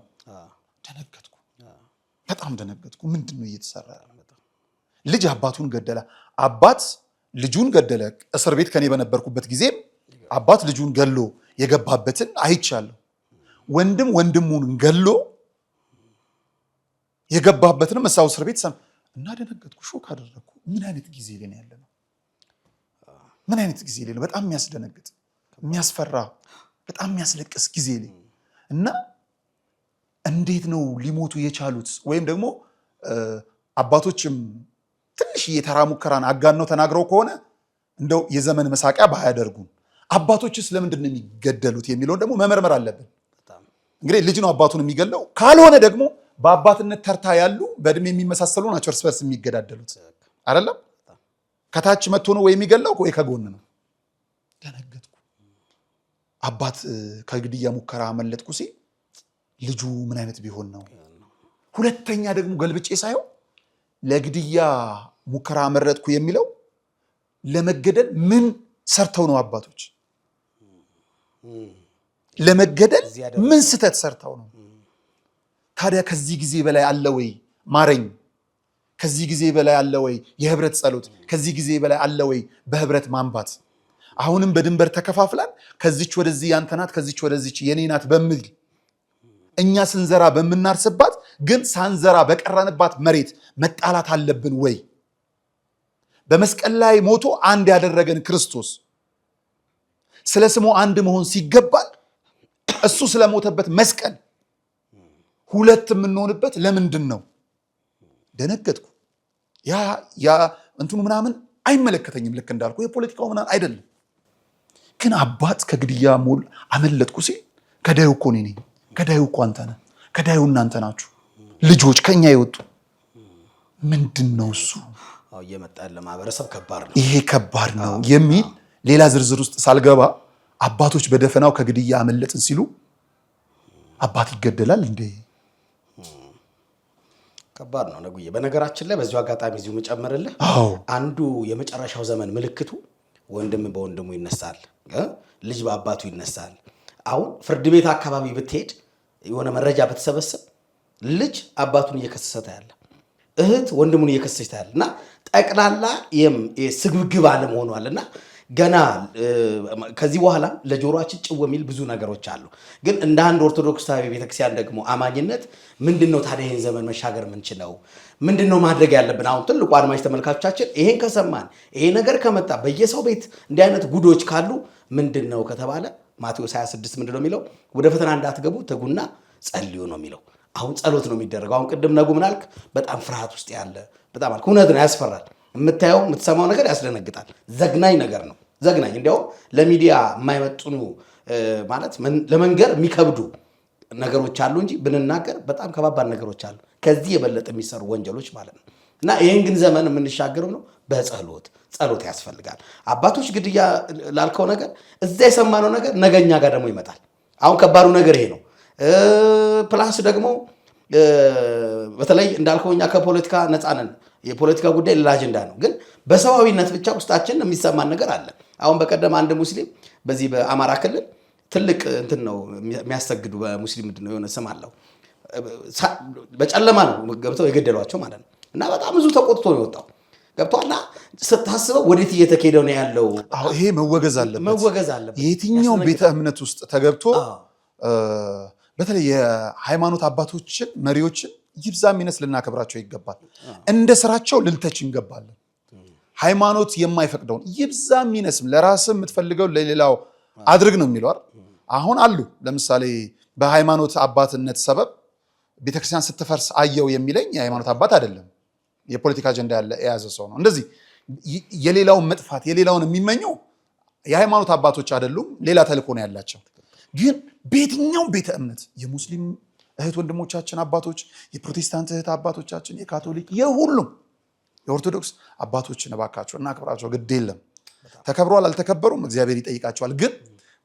ደነገጥኩ፣ በጣም ደነገጥኩ። ምንድን ነው እየተሰራ? ልጅ አባቱን ገደለ፣ አባት ልጁን ገደለ። እስር ቤት ከኔ በነበርኩበት ጊዜም አባት ልጁን ገሎ የገባበትን አይቻለሁ። ወንድም ወንድሙን ገሎ የገባበትንም እሳው እስር ቤት ሰም እና ደነገጥኩ፣ ሾክ አደረግኩ። ምን አይነት ጊዜ ላይ ያለ ነው? ምን አይነት ጊዜ ላይ ነው? በጣም የሚያስደነግጥ የሚያስፈራ፣ በጣም የሚያስለቅስ ጊዜ ላይ እና እንዴት ነው ሊሞቱ የቻሉት? ወይም ደግሞ አባቶችም ትንሽ የተራ ሙከራን አጋነው ተናግረው ከሆነ እንደው የዘመን መሳቂያ ባያደርጉን፣ አባቶችስ ለምንድን ነው የሚገደሉት የሚለውን ደግሞ መመርመር አለብን። እንግዲህ ልጅ ነው አባቱን የሚገለው፣ ካልሆነ ደግሞ በአባትነት ተርታ ያሉ በእድሜ የሚመሳሰሉ ናቸው እርስ በርስ የሚገዳደሉት አይደለም። ከታች መጥቶ ነው ወይ የሚገለው ወይ ከጎን ነው። ደነገጥኩ። አባት ከግድያ ሙከራ አመለጥኩ ሲል ልጁ ምን አይነት ቢሆን ነው? ሁለተኛ ደግሞ ገልብጬ ሳየው ለግድያ ሙከራ አመረጥኩ የሚለው ለመገደል ምን ሰርተው ነው አባቶች? ለመገደል ምን ስተት ሰርተው ነው? ታዲያ ከዚህ ጊዜ በላይ አለ ወይ ማረኝ? ከዚህ ጊዜ በላይ አለ ወይ የህብረት ጸሎት? ከዚህ ጊዜ በላይ አለ ወይ በህብረት ማንባት? አሁንም በድንበር ተከፋፍላን ከዚች ወደዚህ ያንተ ናት ከዚች ወደዚች የኔ ናት በሚል እኛ ስንዘራ በምናርስባት ግን ሳንዘራ በቀረንባት መሬት መጣላት አለብን ወይ? በመስቀል ላይ ሞቶ አንድ ያደረገን ክርስቶስ ስለ ስሙ አንድ መሆን ሲገባል እሱ ስለሞተበት መስቀል ሁለት የምንሆንበት ለምንድን ነው? ደነገጥኩ። ያ እንትኑ ምናምን አይመለከተኝም። ልክ እንዳልኩ የፖለቲካው ምናምን አይደለም። ግን አባት ከግድያ ሞል አመለጥኩ ሲል ገዳዩ እኮ እኔ ነኝ። ገዳዩ እኮ አንተ ነህ። ገዳዩ እናንተ ናችሁ። ልጆች ከኛ ይወጡ ምንድን ነው እሱ? እየመጣ ያለ ማህበረሰብ ከባድ ነው። ይሄ ከባድ ነው የሚል ሌላ ዝርዝር ውስጥ ሳልገባ አባቶች በደፈናው ከግድያ አመለጥን ሲሉ አባት ይገደላል እንዴ? ከባድ ነው ነጉዬ። በነገራችን ላይ በዚሁ አጋጣሚ እዚሁ መጨመርልህ አንዱ የመጨረሻው ዘመን ምልክቱ ወንድም በወንድሙ ይነሳል፣ ልጅ በአባቱ ይነሳል። አሁን ፍርድ ቤት አካባቢ ብትሄድ የሆነ መረጃ ብትሰበስብ ልጅ አባቱን እየከሰሰ ታያለህ፣ እህት ወንድሙን እየከሰሰች ታያለህ። እና ጠቅላላ ስግብግብ ዓለም ሆኗልና ገና ከዚህ በኋላ ለጆሮአችን ጭው የሚል ብዙ ነገሮች አሉ። ግን እንደ አንድ ኦርቶዶክሳዊ ቤተክርስቲያን ደግሞ አማኝነት ምንድነው ታዲያ ይህን ዘመን መሻገር ምንችለው? ምንድነው ማድረግ ያለብን? አሁን ትልቁ አድማጭ ተመልካቾቻችን ይሄን ከሰማን ይሄ ነገር ከመጣ በየሰው ቤት እንዲህ አይነት ጉዶች ካሉ ምንድነው ከተባለ ማቴዎስ 26 ምንድነው የሚለው? ወደ ፈተና እንዳትገቡ ትጉና ጸልዩ ነው የሚለው። አሁን ጸሎት ነው የሚደረገው። አሁን ቅድም ነጉ ምን አልክ? በጣም ፍርሃት ውስጥ ያለ በጣም አልክ። እውነት ነው፣ ያስፈራል። የምታየው የምትሰማው ነገር ያስደነግጣል። ዘግናኝ ነገር ነው። ዘግናኝ እንዲያውም ለሚዲያ የማይመጥኑ ማለት ለመንገር የሚከብዱ ነገሮች አሉ እንጂ ብንናገር በጣም ከባባድ ነገሮች አሉ፣ ከዚህ የበለጠ የሚሰሩ ወንጀሎች ማለት ነው። እና ይህን ግን ዘመን የምንሻገረው ነው በጸሎት። ጸሎት ያስፈልጋል። አባቶች ግድያ ላልከው ነገር እዛ የሰማነው ነገር ነገኛ ጋር ደግሞ ይመጣል። አሁን ከባዱ ነገር ይሄ ነው። ፕላስ ደግሞ በተለይ እንዳልከው እኛ ከፖለቲካ ነፃ ነን። የፖለቲካ ጉዳይ ሌላ አጀንዳ ነው። ግን በሰዋዊነት ብቻ ውስጣችን የሚሰማን ነገር አለ። አሁን በቀደም አንድ ሙስሊም በዚህ በአማራ ክልል ትልቅ እንትን ነው የሚያሰግዱ በሙስሊም ምንድን ነው የሆነ ስም አለው። በጨለማ ነው ገብተው የገደሏቸው ማለት ነው። እና በጣም ብዙ ተቆጥቶ ነው የወጣው ገብቷልና ስታስበው ወዴት እየተካሄደ ነው ያለው? ይሄ መወገዝ አለበት። የትኛው ቤተ እምነት ውስጥ ተገብቶ በተለይ የሃይማኖት አባቶችን መሪዎችን ይብዛ ሚነስ ልናከብራቸው ይገባል። እንደ ስራቸው ልንተች እንገባለን። ሃይማኖት የማይፈቅደውን ይብዛ ሚነስም ለራስህ የምትፈልገው ለሌላው አድርግ ነው የሚለው አይደል? አሁን አሉ ለምሳሌ በሃይማኖት አባትነት ሰበብ ቤተክርስቲያን ስትፈርስ አየው የሚለኝ የሃይማኖት አባት አይደለም፣ የፖለቲካ አጀንዳ የያዘ ሰው ነው። እንደዚህ የሌላውን መጥፋት የሌላውን የሚመኘው የሃይማኖት አባቶች አይደሉም፣ ሌላ ተልእኮ ነው ያላቸው። ግን በየትኛውም ቤተ እምነት የሙስሊም እህት ወንድሞቻችን አባቶች፣ የፕሮቴስታንት እህት አባቶቻችን፣ የካቶሊክ የሁሉም የኦርቶዶክስ አባቶችን እባካቸው እናክብራቸው። ግድ የለም ተከብረዋል አልተከበሩም እግዚአብሔር ይጠይቃቸዋል። ግን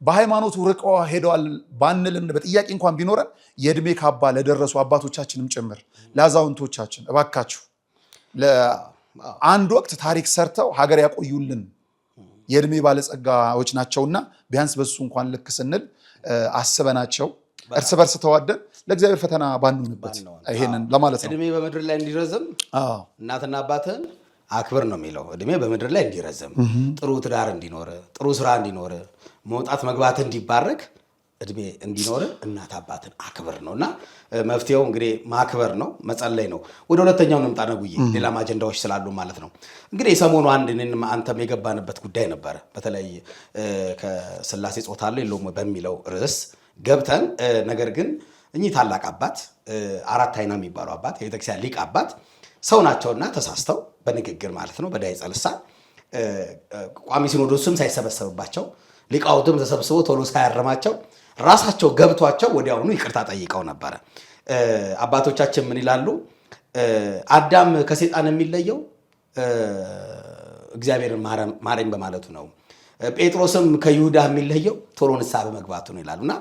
በሃይማኖቱ ርቀው ሄደዋል ባንልን በጥያቄ እንኳን ቢኖረን የእድሜ ካባ ለደረሱ አባቶቻችንም ጭምር ለአዛውንቶቻችን እባካችሁ ለአንድ ወቅት ታሪክ ሰርተው ሀገር ያቆዩልን የእድሜ ባለጸጋዎች ናቸውና ቢያንስ በሱ እንኳን ልክ ስንል አስበናቸው እርስ በርስ ተዋደን ለእግዚአብሔር ፈተና ባንሆንበት ይሄንን ለማለት ነው። እድሜ በምድር ላይ እንዲረዘም እናትና አባትህን አክብር ነው የሚለው። እድሜ በምድር ላይ እንዲረዘም፣ ጥሩ ትዳር እንዲኖር፣ ጥሩ ስራ እንዲኖር፣ መውጣት መግባት እንዲባረክ እድሜ እንዲኖር እናት አባትን አክብር ነውና መፍትሄው እንግዲህ ማክበር ነው፣ መጸለይ ነው። ወደ ሁለተኛው እንምጣ ነጉዬ፣ ሌላም አጀንዳዎች ስላሉ ማለት ነው። እንግዲህ ሰሞኑ አንድ እኔንም አንተም የገባንበት ጉዳይ ነበረ። በተለይ ከስላሴ ጾታ አለ የለውም በሚለው ርዕስ ገብተን ነገር ግን እኚህ ታላቅ አባት አራት አይና የሚባሉ አባት የቤተክርስቲያን ሊቅ አባት ሰው ናቸውና ተሳስተው በንግግር ማለት ነው በዳይ ጸልሳ ቋሚ ሲኖዶስም ሳይሰበሰብባቸው ሊቃውንቱም ተሰብስበው ቶሎ ሳያረማቸው ራሳቸው ገብቷቸው ወዲያውኑ ይቅርታ ጠይቀው ነበረ። አባቶቻችን ምን ይላሉ? አዳም ከሰይጣን የሚለየው እግዚአብሔርን ማረኝ በማለቱ ነው። ጴጥሮስም ከይሁዳ የሚለየው ቶሎ ንስሐ በመግባቱ ነው ይላሉና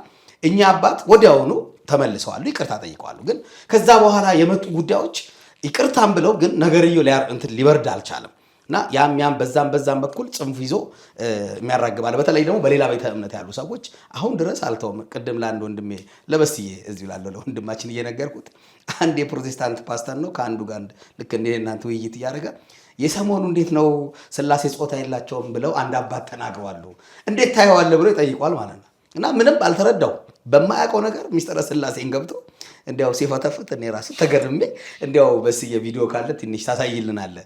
እኛ አባት ወዲያውኑ ተመልሰዋል፣ ይቅርታ ጠይቀዋል። ግን ከዛ በኋላ የመጡ ጉዳዮች ይቅርታም ብለው ግን ነገርየው ሊበርድ አልቻለም። እና ያም በዛም በኩል ጽንፍ ይዞ የሚያራግባል። በተለይ ደግሞ በሌላ ቤተ እምነት ያሉ ሰዎች አሁን ድረስ አልተውም። ቅድም ለአንድ ወንድሜ ለበስዬ እዚሁ ላለው ለወንድማችን እየነገርኩት አንድ የፕሮቴስታንት ፓስተር ነው ከአንዱ ጋር ልክ እንደ እናንተ ውይይት እያደረገ የሰሞኑ እንዴት ነው ስላሴ ጾታ የላቸውም ብለው አንድ አባት ተናግረዋል። እንዴት ታየዋለህ ብሎ ይጠይቋል ማለት ነው። እና ምንም አልተረዳው በማያውቀው ነገር ሚስጥረ ስላሴን ገብቶ እንዲያው ሲፈተፍት እኔ ራሱ ተገርሜ እንዲያው በስዬ ቪዲዮ ካለ ትንሽ ታሳይልናለ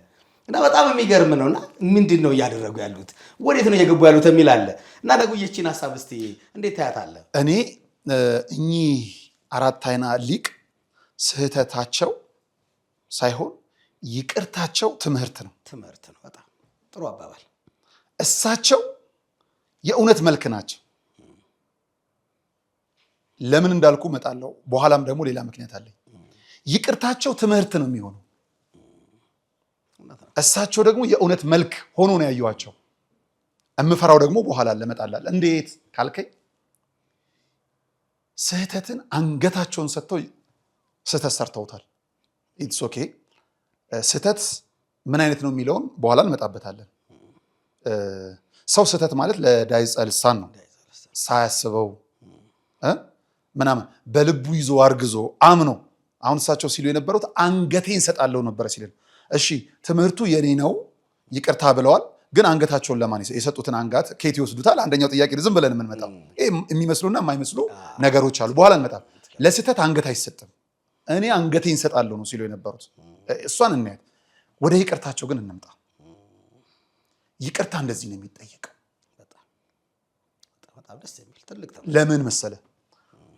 እና በጣም የሚገርም ነውና ምንድን ነው እያደረጉ ያሉት ወዴት ነው እየገቡ ያሉት የሚል አለ። እና ለጉየችን ሐሳብ እስቲ እንዴት ታያታለህ? እኔ እኚህ አራት አይና ሊቅ ስህተታቸው ሳይሆን ይቅርታቸው ትምህርት ነው። በጣም ጥሩ አባባል። እሳቸው የእውነት መልክ ናቸው። ለምን እንዳልኩ እመጣለሁ። በኋላም ደግሞ ሌላ ምክንያት አለኝ። ይቅርታቸው ትምህርት ነው የሚሆነው። እሳቸው ደግሞ የእውነት መልክ ሆኖ ነው ያዩዋቸው። እምፈራው ደግሞ በኋላ ለመጣላል። እንዴት ካልከኝ ስህተትን አንገታቸውን ሰጥተው ስህተት ሰርተውታል። ኢትስ ኦኬ። ስህተት ምን አይነት ነው የሚለውን በኋላ እንመጣበታለን። ሰው ስህተት ማለት ለዳይጸ ልሳን ነው። ሳያስበው ምናምን በልቡ ይዞ አርግዞ አምኖ አሁን እሳቸው ሲሉ የነበሩት አንገቴን ሰጣለሁ ነበረ ሲል። እሺ ትምህርቱ የኔ ነው ይቅርታ ብለዋል። ግን አንገታቸውን ለማን የሰጡትን አንጋት ከየት ይወስዱታል? አንደኛው ጥያቄ ዝም ብለን የምንመጣው የሚመስሉና የማይመስሉ ነገሮች አሉ። በኋላ እንመጣ። ለስህተት አንገት አይሰጥም። እኔ አንገቴን ሰጣለሁ ነው ሲሉ የነበሩት። እሷን እናያት። ወደ ይቅርታቸው ግን እንምጣ። ይቅርታ እንደዚህ ነው የሚጠየቀው። ለምን መሰለ?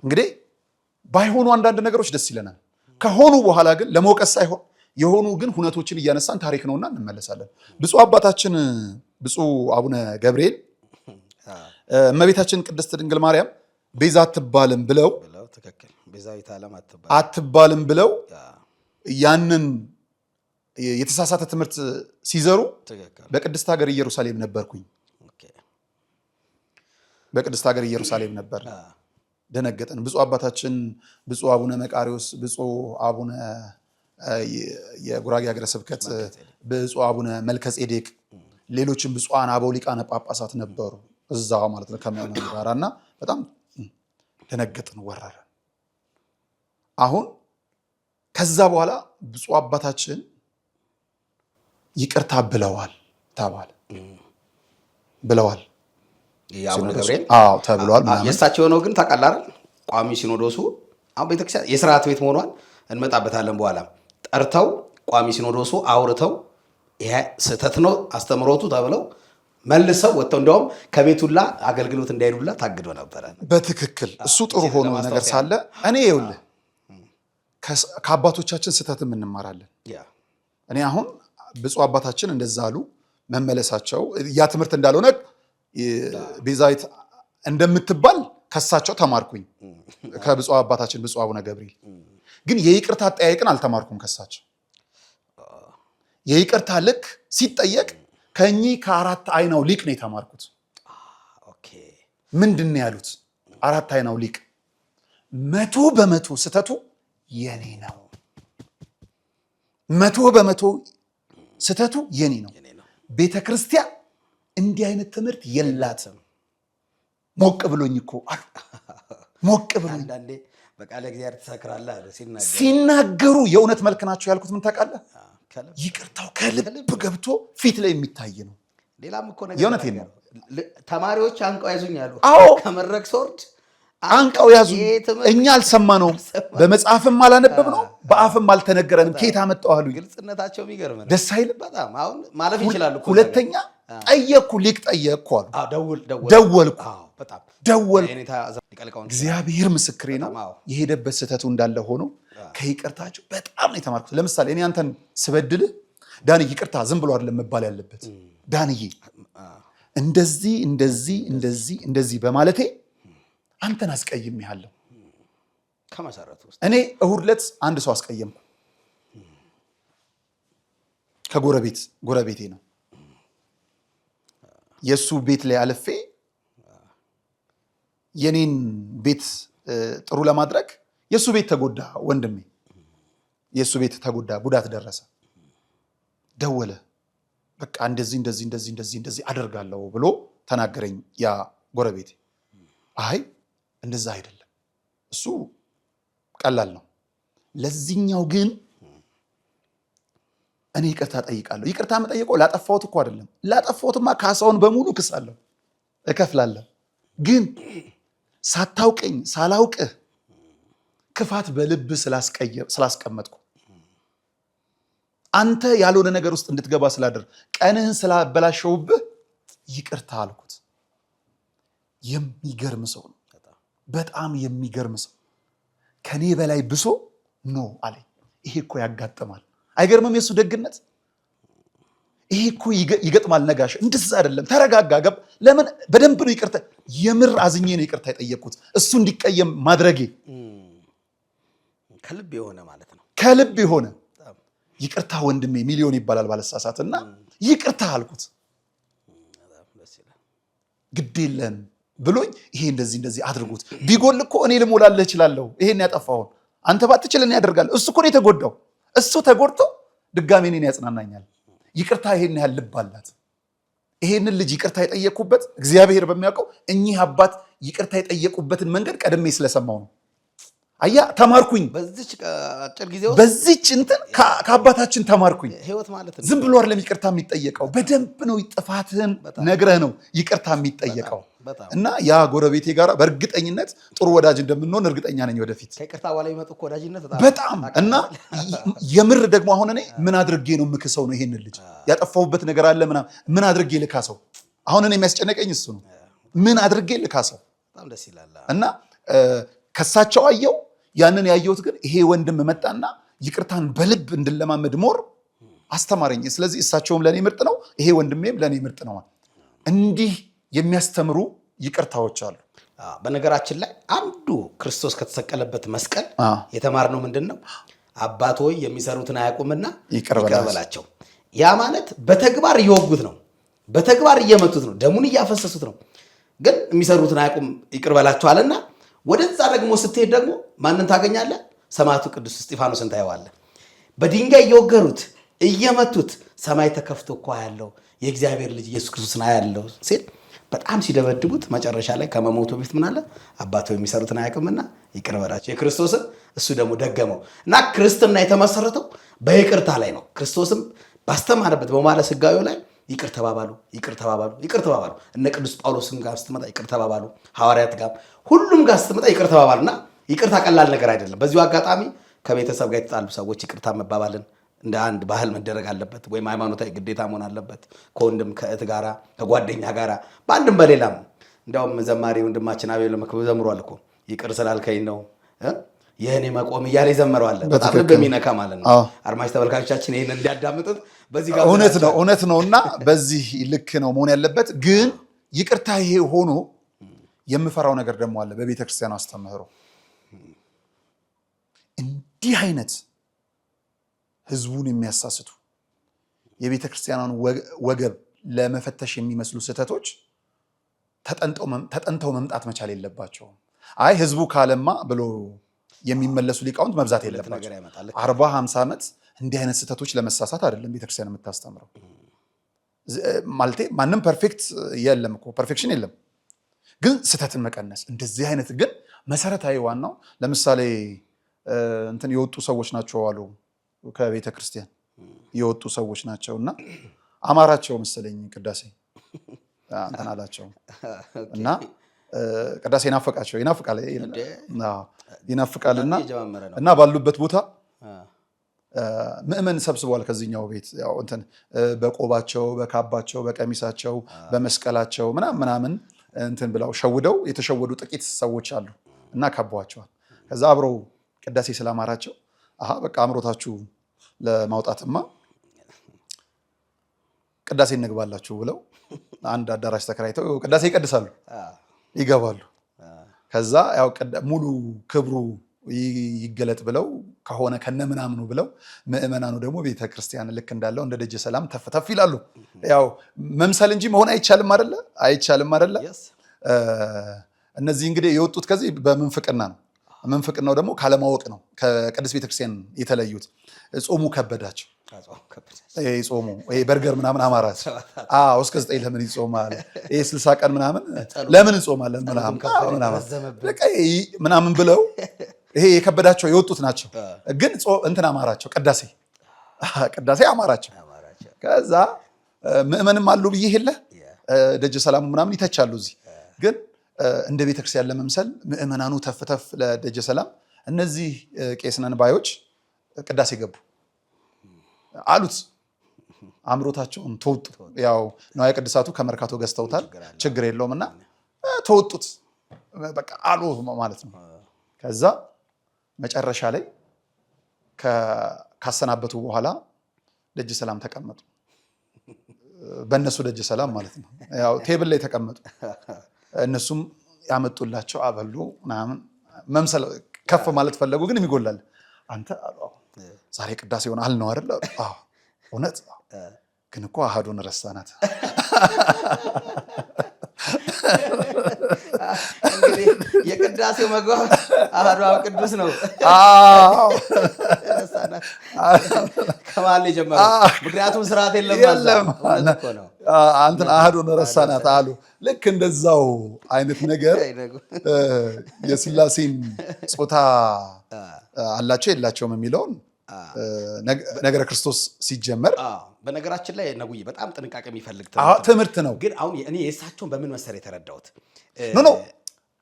እንግዲህ ባይሆኑ አንዳንድ ነገሮች ደስ ይለናል። ከሆኑ በኋላ ግን ለመውቀስ ሳይሆን የሆኑ ግን ሁነቶችን እያነሳን ታሪክ ነውና እንመለሳለን። ብፁዕ አባታችን ብፁዕ አቡነ ገብርኤል እመቤታችን ቅድስት ድንግል ማርያም ቤዛ አትባልም ብለው አትባልም ብለው ያንን የተሳሳተ ትምህርት ሲዘሩ በቅድስት ሀገር ኢየሩሳሌም ነበርኩኝ። በቅድስት ሀገር ኢየሩሳሌም ነበር። ደነገጠን። ብፁዕ አባታችን ብፁዕ አቡነ መቃሪዎስ፣ ብፁዕ አቡነ የጉራጌ ሀገረ ስብከት ብፁዕ አቡነ መልከጼዴቅ፣ ሌሎችም ብፁዓን አበው ሊቃነ ጳጳሳት ነበሩ እዛ ማለት ነው ከመናን ጋር እና በጣም ደነገጥን፣ ወረረን። አሁን ከዛ በኋላ ብፁዕ አባታችን ይቅርታ ብለዋል ተባለ። ብለዋል አቡነ ገብርኤል ተብሏል። የእሳቸው ነው ግን ታውቃለህ አይደል? ቋሚ ሲኖዶሱ አሁን ቤተክርስቲያን የስርዓት ቤት መሆኗን እንመጣበታለን በኋላ። ጠርተው ቋሚ ሲኖዶሱ አውርተው ይሄ ስህተት ነው አስተምሮቱ ተብለው መልሰው ወጥተው እንደውም ከቤቱላ አገልግሎት እንዳይሄዱላ ታግዶ ነበረ። በትክክል እሱ ጥሩ ሆኖ ነገር ሳለ እኔ ይኸውልህ ከአባቶቻችን ስህተትም እንማራለን። እኔ አሁን ብፁዕ አባታችን እንደዛ አሉ መመለሳቸው ያ ትምህርት እንዳልሆነ ቤዛዊት እንደምትባል ከሳቸው ተማርኩኝ። ከብፁዕ አባታችን ብፁዕ አቡነ ገብርኤል ግን የይቅርታ አጠያየቅን አልተማርኩም ከሳቸው። የይቅርታ ልክ ሲጠየቅ ከኚህ ከአራት አይናው ሊቅ ነው የተማርኩት። ምንድን ነው ያሉት? አራት አይናው ሊቅ 100% ስህተቱ የኔ ነው። 100% ስህተቱ የኔ ነው። ቤተ ክርስቲያን እንዲህ አይነት ትምህርት የላትም። ሞቅ ብሎኝ እኮ አሉ። ሞቅ ብሎኝ አንዳንዴ በቃለ እግዚአብሔር ተሰክራለህ አለ ሲናገሩ የእውነት መልክ ናቸው ያልኩት ምን ታውቃለህ? ይቅርታው ከልብ ገብቶ ፊት ላይ የሚታይ ነው። ሌላም እኮ ነገር የእውነቴን ነው። ተማሪዎች አንቀው ያዙኝ አሉ። ከመድረክ ስወርድ አንቀው ያዙ። እኛ አልሰማነውም፣ በመጽሐፍም አላነበብነው፣ በአፍም አልተነገረንም። ከየት አመጣው አሉኝ። ግልጽነታቸው የሚገርም ነው። ደስ አይልም? በጣም አሁን ማለፍ ይችላሉ። ሁለተኛ ጠየቅኩ፣ ሊቅ ጠየቅኩ አሉ። ደወልኩ። እግዚአብሔር ምስክሬ ነው። የሄደበት ስህተቱ እንዳለ ሆኖ ከይቅርታቸው በጣም ነው የተማርኩት። ለምሳሌ እኔ አንተን ስበድልህ ዳንዬ ይቅርታ ዝም ብሎ አይደለም መባል ያለበት። ዳንዬ እንደዚህ እንደዚህ እንደዚህ እንደዚህ በማለቴ አንተን አስቀይሜሃለሁ። ከመሰረቱ እኔ እሁድ ዕለት አንድ ሰው አስቀየምኩ። ጎረቤቴ ነው። የሱ ቤት ላይ አለፌ የኔን ቤት ጥሩ ለማድረግ የሱ ቤት ተጎዳ። ወንድሜ የሱ ቤት ተጎዳ፣ ጉዳት ደረሰ። ደወለ። በቃ እንደዚህ አደርጋለሁ ብሎ ተናገረኝ ያ ጎረቤቴ። አይ እንደዛ አይደለም፣ እሱ ቀላል ነው፣ ለዚህኛው ግን እኔ ይቅርታ ጠይቃለሁ። ይቅርታ መጠየቀው ላጠፋሁት እኮ አይደለም፣ ላጠፋሁትማ ካሳውን በሙሉ ክሳለሁ፣ እከፍላለሁ። ግን ሳታውቀኝ ሳላውቅህ ክፋት በልብ ስላስቀመጥኩ አንተ ያልሆነ ነገር ውስጥ እንድትገባ ስላደር ቀንህን ስላበላሸውብህ ይቅርታ አልኩት። የሚገርም ሰው ነው፣ በጣም የሚገርም ሰው። ከኔ በላይ ብሶ ኖ አለኝ። ይሄ እኮ ያጋጥማል። አይገርምም? የሱ ደግነት። ይሄ እኮ ይገጥማል ነጋሽ። እንደዛ አይደለም፣ ተረጋጋ። ለምን በደንብ ነው ይቅርታ፣ የምር አዝኜ ነው ይቅርታ የጠየቅኩት፣ እሱ እንዲቀየም ማድረጌ። ከልብ የሆነ ማለት ነው፣ ከልብ የሆነ ይቅርታ ወንድሜ ሚሊዮን ይባላል ባለሳሳት። እና ይቅርታ አልኩት። ግድ የለም ብሎኝ ይሄ እንደዚህ አድርጉት፣ ቢጎል እኮ እኔ ልሞላለህ እችላለሁ፣ ይሄን ያጠፋውን አንተ ባትችል እኔ ያደርጋለሁ። እሱ እኮ ነው የተጎዳው፣ እሱ ተጎድቶ ድጋሜ እኔን ያጽናናኛል። ይቅርታ ይሄን ያህል ልብ አላት። ይሄንን ልጅ ይቅርታ የጠየቁበት እግዚአብሔር በሚያውቀው እኚህ አባት ይቅርታ የጠየቁበትን መንገድ ቀድሜ ስለሰማው ነው። አያ ተማርኩኝ። በዚች አጭር ጊዜ ውስጥ በዚች እንትን ከአባታችን ተማርኩኝ። ህይወት ማለት ነው። ዝም ብሎ አይደለም ይቅርታ የሚጠየቀው፣ በደንብ ነው ጥፋትህን ነግረህ ነው ይቅርታ የሚጠየቀው። እና ያ ጎረቤቴ ጋር በእርግጠኝነት ጥሩ ወዳጅ እንደምንሆን እርግጠኛ ነኝ ወደፊት። ከይቅርታ በኋላ የሚመጡ ወዳጅነት በጣም እና የምር ደግሞ አሁን እኔ ምን አድርጌ ነው የምክሰው ነው ይሄንን ልጅ ያጠፋሁበት ነገር አለ ምናምን፣ ምን አድርጌ ልካሰው? አሁን እኔ የሚያስጨነቀኝ እሱ ነው። ምን አድርጌ ልካሰው? በጣም ደስ ይላል። እና ከሳቸው አየው ያንን ያየሁት ግን ይሄ ወንድም መጣና ይቅርታን በልብ እንድለማመድ ሞር አስተማረኝ። ስለዚህ እሳቸውም ለኔ ምርጥ ነው፣ ይሄ ወንድሜም ለኔ ምርጥ ነው። እንዲህ የሚያስተምሩ ይቅርታዎች አሉ። በነገራችን ላይ አንዱ ክርስቶስ ከተሰቀለበት መስቀል የተማርነው ምንድን ነው? አባት ሆይ የሚሰሩትን አያውቁምና ይቅር በላቸው። ያ ማለት በተግባር እየወጉት ነው፣ በተግባር እየመቱት ነው፣ ደሙን እያፈሰሱት ነው። ግን የሚሰሩትን አያውቁም ይቅር በላቸው አለና ወደዛ ደግሞ ስትሄድ ደግሞ ማንን ታገኛለህ? ሰማዕቱ ቅዱስ እስጢፋኖስን ታየዋለህ። በድንጋይ እየወገሩት እየመቱት ሰማይ ተከፍቶ እኮ ያለው የእግዚአብሔር ልጅ ኢየሱስ ክርስቶስን አያለው ሲል በጣም ሲደበድቡት መጨረሻ ላይ ከመሞቱ በፊት ምን አለ? አባቶ የሚሰሩትን አያውቅምና ይቅር በላቸው። የክርስቶስን እሱ ደግሞ ደገመው እና ክርስትና የተመሰረተው በይቅርታ ላይ ነው። ክርስቶስም ባስተማረበት በመዋዕለ ሥጋዌው ላይ ይቅር ተባባሉ፣ ይቅር ተባባሉ፣ ይቅር ተባባሉ። እነ ቅዱስ ጳውሎስም ጋር ስትመጣ ይቅር ተባባሉ፣ ሐዋርያት ጋር ሁሉም ጋር ስትመጣ ይቅር ተባባሉና ይቅርታ ቀላል ነገር አይደለም። በዚሁ አጋጣሚ ከቤተሰብ ጋር የተጣሉ ሰዎች ይቅርታ መባባልን እንደ አንድ ባህል መደረግ አለበት፣ ወይም ሃይማኖታዊ ግዴታ መሆን አለበት። ከወንድም ከእህት ጋራ ከጓደኛ ጋራ በአንድም በሌላም። እንዲያውም ዘማሪ ወንድማችን አቤል መክብብ ዘምሯል እኮ ይቅር ስላልከኝ ነው የእኔ መቆም እያለ ይዘምረዋል። በጣም ልብ የሚነካ ማለት ነው። አድማጭ ተመልካቾቻችን ይህን እንዲያዳምጡት በዚህ ጋር እውነት ነው እና በዚህ ልክ ነው መሆን ያለበት። ግን ይቅርታ ይሄ ሆኖ የምፈራው ነገር ደግሞ አለ። በቤተክርስቲያን አስተምህሮ እንዲህ አይነት ህዝቡን የሚያሳስቱ የቤተክርስቲያኗን ወገብ ለመፈተሽ የሚመስሉ ስህተቶች ተጠንተው መምጣት መቻል የለባቸውም። አይ ህዝቡ ካለማ ብሎ የሚመለሱ ሊቃውንት መብዛት የለባቸው። 40-50 ዓመት እንዲህ አይነት ስህተቶች ለመሳሳት አይደለም ቤተክርስቲያን የምታስተምረው። ማለቴ ማንም ፐርፌክት የለም እኮ ፐርፌክሽን የለም። ግን ስህተትን መቀነስ እንደዚህ አይነት ግን መሰረታዊ ዋናው ለምሳሌ እንትን የወጡ ሰዎች ናቸው አሉ ከቤተ ክርስቲያን የወጡ ሰዎች ናቸው እና አማራቸው መሰለኝ ቅዳሴ እንትን አላቸው እና ቅዳሴ ይናፍቃልና እና ባሉበት ቦታ ምእመን ሰብስበዋል። ከዚህኛው ቤት ያው እንትን በቆባቸው በካባቸው በቀሚሳቸው በመስቀላቸው ምናምን እንትን ብለው ሸውደው የተሸወዱ ጥቂት ሰዎች አሉ እና ከበዋቸዋል። ከዛ አብረው ቅዳሴ ስላማራቸው በቃ አምሮታችሁ ለማውጣትማ ቅዳሴ እንግባላችሁ ብለው አንድ አዳራሽ ተከራይተው ቅዳሴ ይቀድሳሉ፣ ይገባሉ። ከዛ ያው ሙሉ ክብሩ ይገለጥ ብለው ከሆነ ከነምናምኑ ብለው ምእመናኑ ደግሞ ቤተክርስቲያን ልክ እንዳለው እንደ ደጀ ሰላም ተፍተፍ ይላሉ። ያው መምሰል እንጂ መሆን አይቻልም አይደለ? እነዚህ እንግዲህ የወጡት ከዚህ በምንፍቅና ነው። ምንፍቅናው ደግሞ ካለማወቅ ነው ከቅድስት ቤተክርስቲያን የተለዩት። ጾሙ ከበዳቸው። ጾሙ በርገር ምናምን አማራት እስከ 9 ለምን ይጾማል 60 ቀን ምናምን ለምን እንጾማለን ምናምን ብለው ይሄ የከበዳቸው የወጡት ናቸው። ግን እንትን አማራቸው ቅዳሴ አማራቸው። ከዛ ምእመንም አሉ ብዬ ሄለ ደጀ ሰላሙ ምናምን ይተቻሉ። እዚህ ግን እንደ ቤተክርስቲያን ለመምሰል ምእመናኑ ተፍተፍ ለደጀ ሰላም እነዚህ ቄስ ነን ባዮች ቅዳሴ ገቡ አሉት። አምሮታቸውን ተወጡ። ያው ንዋየ ቅድሳቱ ከመርካቶ ገዝተውታል፣ ችግር የለውምና ተወጡት በቃ አሉ ማለት ነው። ከዛ መጨረሻ ላይ ካሰናበቱ በኋላ ደጀ ሰላም ተቀመጡ። በእነሱ ደጀ ሰላም ማለት ነው። ያው ቴብል ላይ ተቀመጡ። እነሱም ያመጡላቸው አበሉ ምናምን መምሰል ከፍ ማለት ፈለጉ። ግን የሚጎላል አንተ አሉ ዛሬ ቅዳሴ ሆነ አልነው አይደል? አዎ እውነት ግን እኮ አሃዱን ረሳናት። እንግዲህ የቅዳሴው መግባት አሃዱ አብ ቅዱስ ነው። ከማን የጀመረው? ምክንያቱም ስርዓት የለም አንተን አሃዱን ረሳናት አሉ። ልክ እንደዛው አይነት ነገር የሥላሴን ጾታ አላቸው የላቸውም የሚለውን ነገረ ክርስቶስ ሲጀመር በነገራችን ላይ ነጉዬ በጣም ጥንቃቄ የሚፈልግ ትምህርት ነው። ግን አሁን እኔ የእሳቸውን በምን መሰረት የተረዳሁት ኖ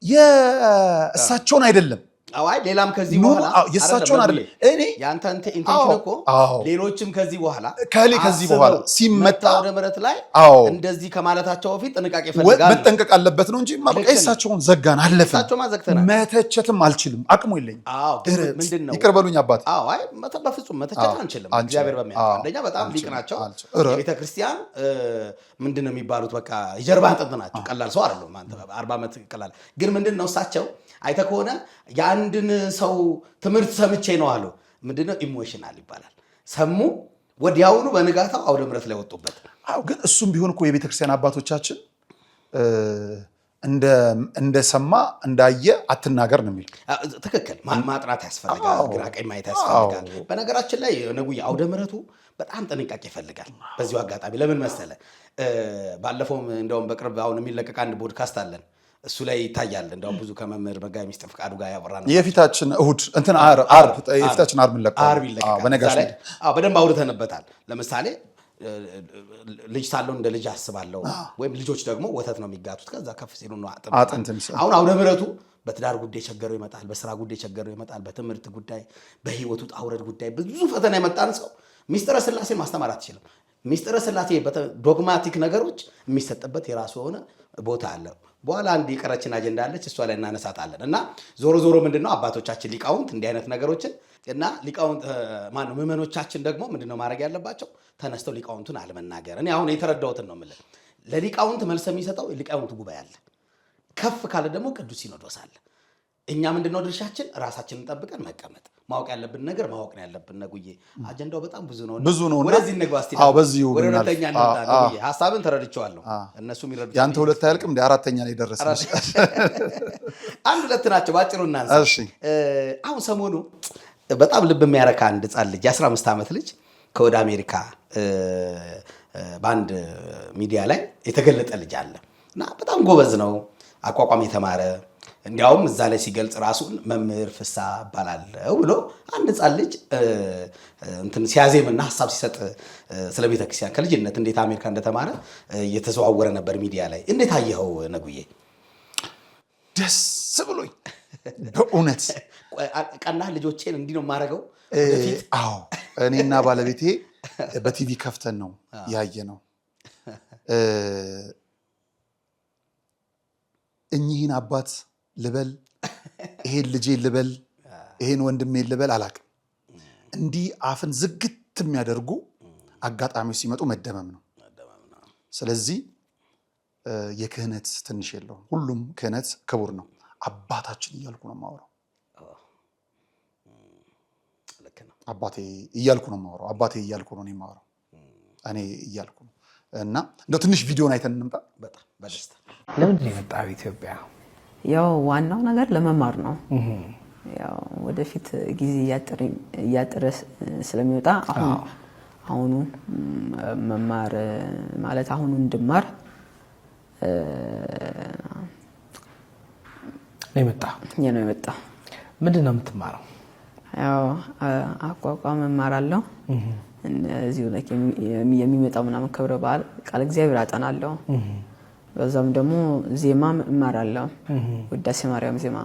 የእሳቸውን አይደለም። አይ ሌላም ከዚህ በኋላ የእሳቸውን አይደለም። እኔ ያንተ ኢንቴንሽን እኮ ሌሎችም ከዚህ በኋላ ሲመጣ ወደ ምሕረት ላይ እንደዚህ ከማለታቸው በፊት ጥንቃቄ ይፈልጋል፣ መጠንቀቅ አለበት ነው እንጂ በቃ የእሳቸውን ዘጋን አለፈ። መተቸትም አልችልም፣ አቅሙ የለኝም። ምንድነው ይቅር በሉኝ አባቴ። አይ በፍጹም መተቸት አንችልም። እግዚአብሔር በሚያውቀው አንደኛ በጣም ሊቅ ናቸው። ቤተክርስቲያን ምንድነው የሚባሉት? በቃ የጀርባ አጥንት ናቸው። ቀላል ሰው አይደሉም። አንተ 40 ዓመት ቀላል ግን ምንድነው እሳቸው አይተ ከሆነ የአንድን ሰው ትምህርት ሰምቼ ነው አሉ። ምንድነው ኢሞሽናል ይባላል። ሰሙ ወዲያውኑ በንጋታው አውደ ምሕረት ላይ ወጡበት። ግን እሱም ቢሆን እኮ የቤተክርስቲያን አባቶቻችን እንደሰማ እንዳየ አትናገር ነው የሚል። ትክክል። ማጥናት ያስፈልጋል፣ ግራ ቀኝ ማየት ያስፈልጋል። በነገራችን ላይ ነጉዬ አውደ ምሕረቱ በጣም ጥንቃቄ ይፈልጋል። በዚሁ አጋጣሚ ለምን መሰለ ባለፈውም እንደውም በቅርብ አሁን የሚለቀቅ አንድ ፖድካስት አለን እሱ ላይ ይታያል። እንደውም ብዙ ከመምህር መጋቢ ሚስጥር ፍቃዱ ጋር ያወራነው የፊታችን እሁድ እንትን የፊታችን ዓርብ ይለቀቃል። በነጋሽ በደንብ አውርተንበታል። ለምሳሌ ልጅ ሳለው እንደ ልጅ አስባለሁ ወይም ልጆች ደግሞ ወተት ነው የሚጋቱት ከዛ ከፍ ሲሉ ነው አጥንት። አሁን አውደ ምሕረቱ በትዳር ጉዳይ ቸገረው ይመጣል፣ በስራ ጉዳይ ቸገረው ይመጣል፣ በትምህርት ጉዳይ፣ በህይወቱ ጣውረድ ጉዳይ ብዙ ፈተና የመጣን ሰው ሚስጥረ ሥላሴን ማስተማር አትችልም። ሚስጥረ ሥላሴ ዶግማቲክ ነገሮች የሚሰጥበት የራሱ የሆነ ቦታ አለ። በኋላ አንድ የቀረችን አጀንዳ አለች፣ እሷ ላይ እናነሳታለን። እና ዞሮ ምንድነው አባቶቻችን ሊቃውንት እንዲህ አይነት ነገሮችን እና ሊቃውንት ማነው ምዕመኖቻችን ደግሞ ምንድነው ማድረግ ያለባቸው? ተነስተው ሊቃውንቱን አለመናገር። እኔ አሁን የተረዳሁትን ነው የምልህ። ለሊቃውንት መልስ የሚሰጠው ሊቃውንት ጉባኤ አለ። ከፍ ካለ ደግሞ ቅዱስ ሲኖዶስ አለ። እኛ ምንድነው ድርሻችን? ራሳችንን ጠብቀን መቀመጥ፣ ማወቅ ያለብን ነገር ማወቅ ነው ያለብን። ነጉዬ አጀንዳው በጣም ብዙ ነው። ወደዚህ እንግባ እስቲ። በዚሁ ወደ ሁለተኛ እንምጣ። ነጉዬ ሐሳብን ተረድቼዋለሁ። እነሱም ይረዱት። ያንተ ሁለት አያልቅም እንደ አራተኛ ላይ ደረስን። አንድ ሁለት ናቸው ባጭሩ እናንሳ። አሁን ሰሞኑ በጣም ልብ የሚያረካ አንድ ሕፃን ልጅ የ15 ዓመት ልጅ ከወደ አሜሪካ በአንድ ሚዲያ ላይ የተገለጠ ልጅ አለ እና በጣም ጎበዝ ነው፣ አቋቋም የተማረ እንዲያውም እዛ ላይ ሲገልጽ ራሱን መምህር ፍስሐ እባላለሁ ብሎ አንድ ሕፃን ልጅ እንትን ሲያዜምና ሐሳብ ሲሰጥ ስለ ቤተክርስቲያን ከልጅነት እንዴት አሜሪካ እንደተማረ እየተዘዋወረ ነበር ሚዲያ ላይ። እንዴት አየኸው ነጉዬ? ደስ ብሎኝ በእውነት ቀና ልጆቼን እንዲህ ነው የማደርገው ወደፊት። እኔና ባለቤቴ በቲቪ ከፍተን ነው ያየ ነው። እኚህን አባት ልበል፣ ይሄን ልጄ ልበል፣ ይሄን ወንድሜ ልበል አላቅም። እንዲህ አፍን ዝግት የሚያደርጉ አጋጣሚዎች ሲመጡ መደመም ነው። ስለዚህ የክህነት ትንሽ የለውም። ሁሉም ክህነት ክቡር ነው። አባታችን እያልኩ ነው የማወራው። አባቴ እያልኩ ነው የማወራው። አባቴ እያልኩ ነው የማወራው። እኔ እያልኩ ነው። እና እንደው ትንሽ ቪዲዮን አይተን እንምጣ። በጣም በደስታ። ለምንድን ነው የመጣው ኢትዮጵያ? ያው ዋናው ነገር ለመማር ነው። ያው ወደፊት ጊዜ እያጠረ ስለሚወጣ አሁኑ መማር ማለት አሁኑ እንድማር ነው የመጣ ምንድነው የምትማረው? ያው አቋቋም እማራለሁ። እዚሁ ላይ የሚመጣው ምናምን ክብረ በዓል ቃል እግዚአብሔር አጠናለሁ። በዛም ደግሞ ዜማም እማራለሁ። ውዳሴ ማርያም ዜማ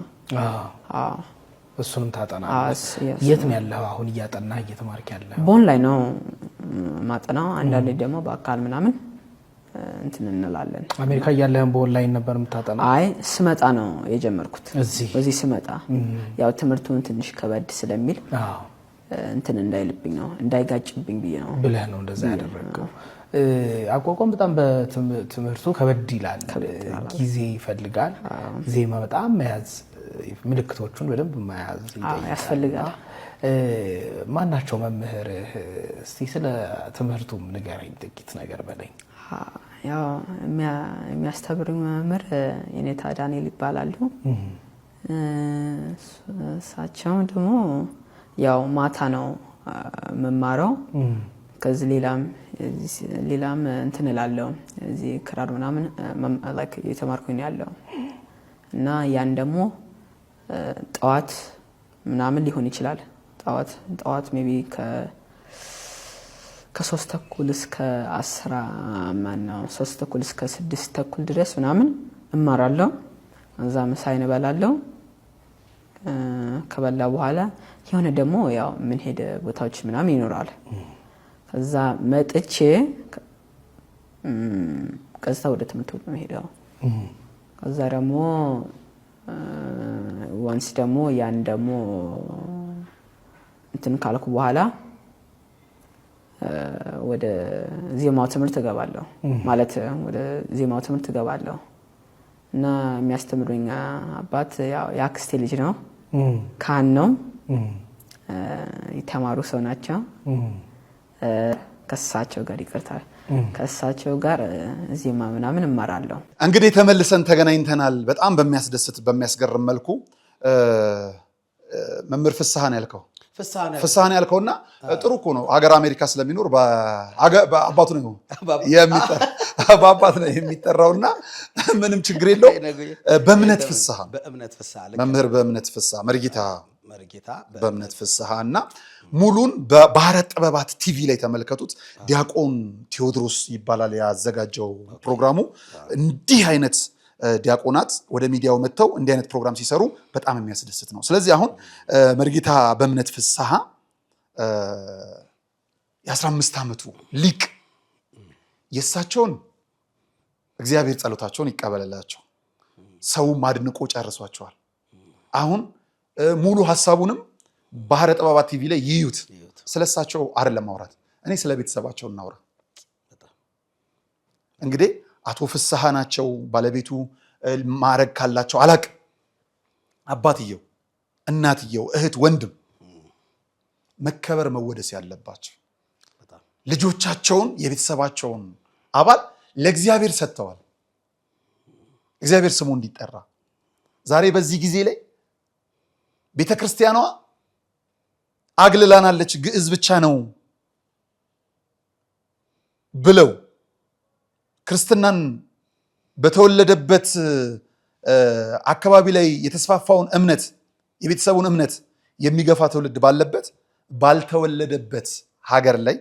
እሱንም ታጠናለህ? የት ነው ያለው አሁን እያጠናህ እየተማርክ ያለው? በኦንላይን ነው ማጠናው። አንዳንዴ ደግሞ በአካል ምናምን እንትን እንላለን። አሜሪካ እያለህም በኦንላይን ነበር የምታጠናው? አይ ስመጣ ነው የጀመርኩት። እዚህ ስመጣ ያው ትምህርቱን ትንሽ ከበድ ስለሚል እንትን እንዳይልብኝ ነው እንዳይጋጭብኝ ብለህ ነው እንደዛ ያደረገው። አቋቋም በጣም በትምህርቱ ከበድ ይላል፣ ጊዜ ይፈልጋል። ዜማ በጣም መያዝ፣ ምልክቶቹን በደንብ መያዝ ያስፈልጋል። ማናቸው መምህርህ? እስቲ ስለ ትምህርቱም ንገረኝ ጥቂት ነገር በለኝ። ያው የሚያስተምሩኝ መምህር የኔታ ዳንኤል ይባላሉ። እሳቸው ደግሞ ያው ማታ ነው መማረው። ከዚህ ሌላም እንትን እላለሁ እዚህ ክራር ምናምን ላይክ የተማርኩኝ ያለው እና ያን ደግሞ ጠዋት ምናምን ሊሆን ይችላል። ጠዋት ሜቢ ከ3 ተኩል እስከ 10 ማነው 3 ተኩል እስከ 6 ተኩል ድረስ ምናምን እማራለሁ። እዛ ምሳዬን እበላለሁ። ከበላ በኋላ የሆነ ደግሞ ያው ምን ሄደ ቦታዎች ምናምን ይኖራል። ከዛ መጥቼ ቀጥታ ወደ ትምህርት ቤት ነው ሄደው። ከዛ ደግሞ ዋንስ ደግሞ ያን ደግሞ እንትን ካልኩ በኋላ ወደ ዜማው ትምህርት እገባለሁ። ማለት ወደ ዜማው ትምህርት እገባለሁ እና የሚያስተምሩኝ አባት ያው የአክስቴ ልጅ ነው፣ ካህን ነው፣ የተማሩ ሰው ናቸው። ከእሳቸው ጋር ይቅርታል፣ ከእሳቸው ጋር ዜማ ምናምን እማራለሁ። እንግዲህ ተመልሰን ተገናኝተናል። በጣም በሚያስደስት በሚያስገርም መልኩ መምህር ፍስሐን ያልከው ፍስሐን ያልከውና ጥሩ እኮ ነው። ሀገር አሜሪካ ስለሚኖር በአባቱ ነው በአባት ነው የሚጠራውና ምንም ችግር የለው። በእምነት ፍስሐ መምህር በእምነት ፍስሐ መርጌታ በእምነት ፍስሐ እና ሙሉን በባህረ ጥበባት ቲቪ ላይ ተመልከቱት። ዲያቆን ቴዎድሮስ ይባላል ያዘጋጀው ፕሮግራሙ። እንዲህ አይነት ዲያቆናት ወደ ሚዲያው መጥተው እንዲህ አይነት ፕሮግራም ሲሰሩ በጣም የሚያስደስት ነው። ስለዚህ አሁን መርጌታ በእምነት ፍስሐ የ15 ዓመቱ ሊቅ የእሳቸውን እግዚአብሔር ጸሎታቸውን ይቀበልላቸው። ሰውም አድንቆ ጨርሷቸዋል። አሁን ሙሉ ሐሳቡንም ባህረ ጥበባት ቲቪ ላይ ይዩት። ስለሳቸው አይደለም ማውራት፣ እኔ ስለ ቤተሰባቸው እናውራ። እንግዲህ አቶ ፍስሐ ናቸው ባለቤቱ። ማዕረግ ካላቸው አላቅ አባትየው፣ እናትየው፣ እህት፣ ወንድም መከበር መወደስ ያለባቸው ልጆቻቸውን የቤተሰባቸውን አባል ለእግዚአብሔር ሰጥተዋል። እግዚአብሔር ስሙ እንዲጠራ። ዛሬ በዚህ ጊዜ ላይ ቤተክርስቲያኗ አግልላናለች፣ ግዕዝ ብቻ ነው ብለው ክርስትናን በተወለደበት አካባቢ ላይ የተስፋፋውን እምነት የቤተሰቡን እምነት የሚገፋ ትውልድ ባለበት ባልተወለደበት ሀገር ላይ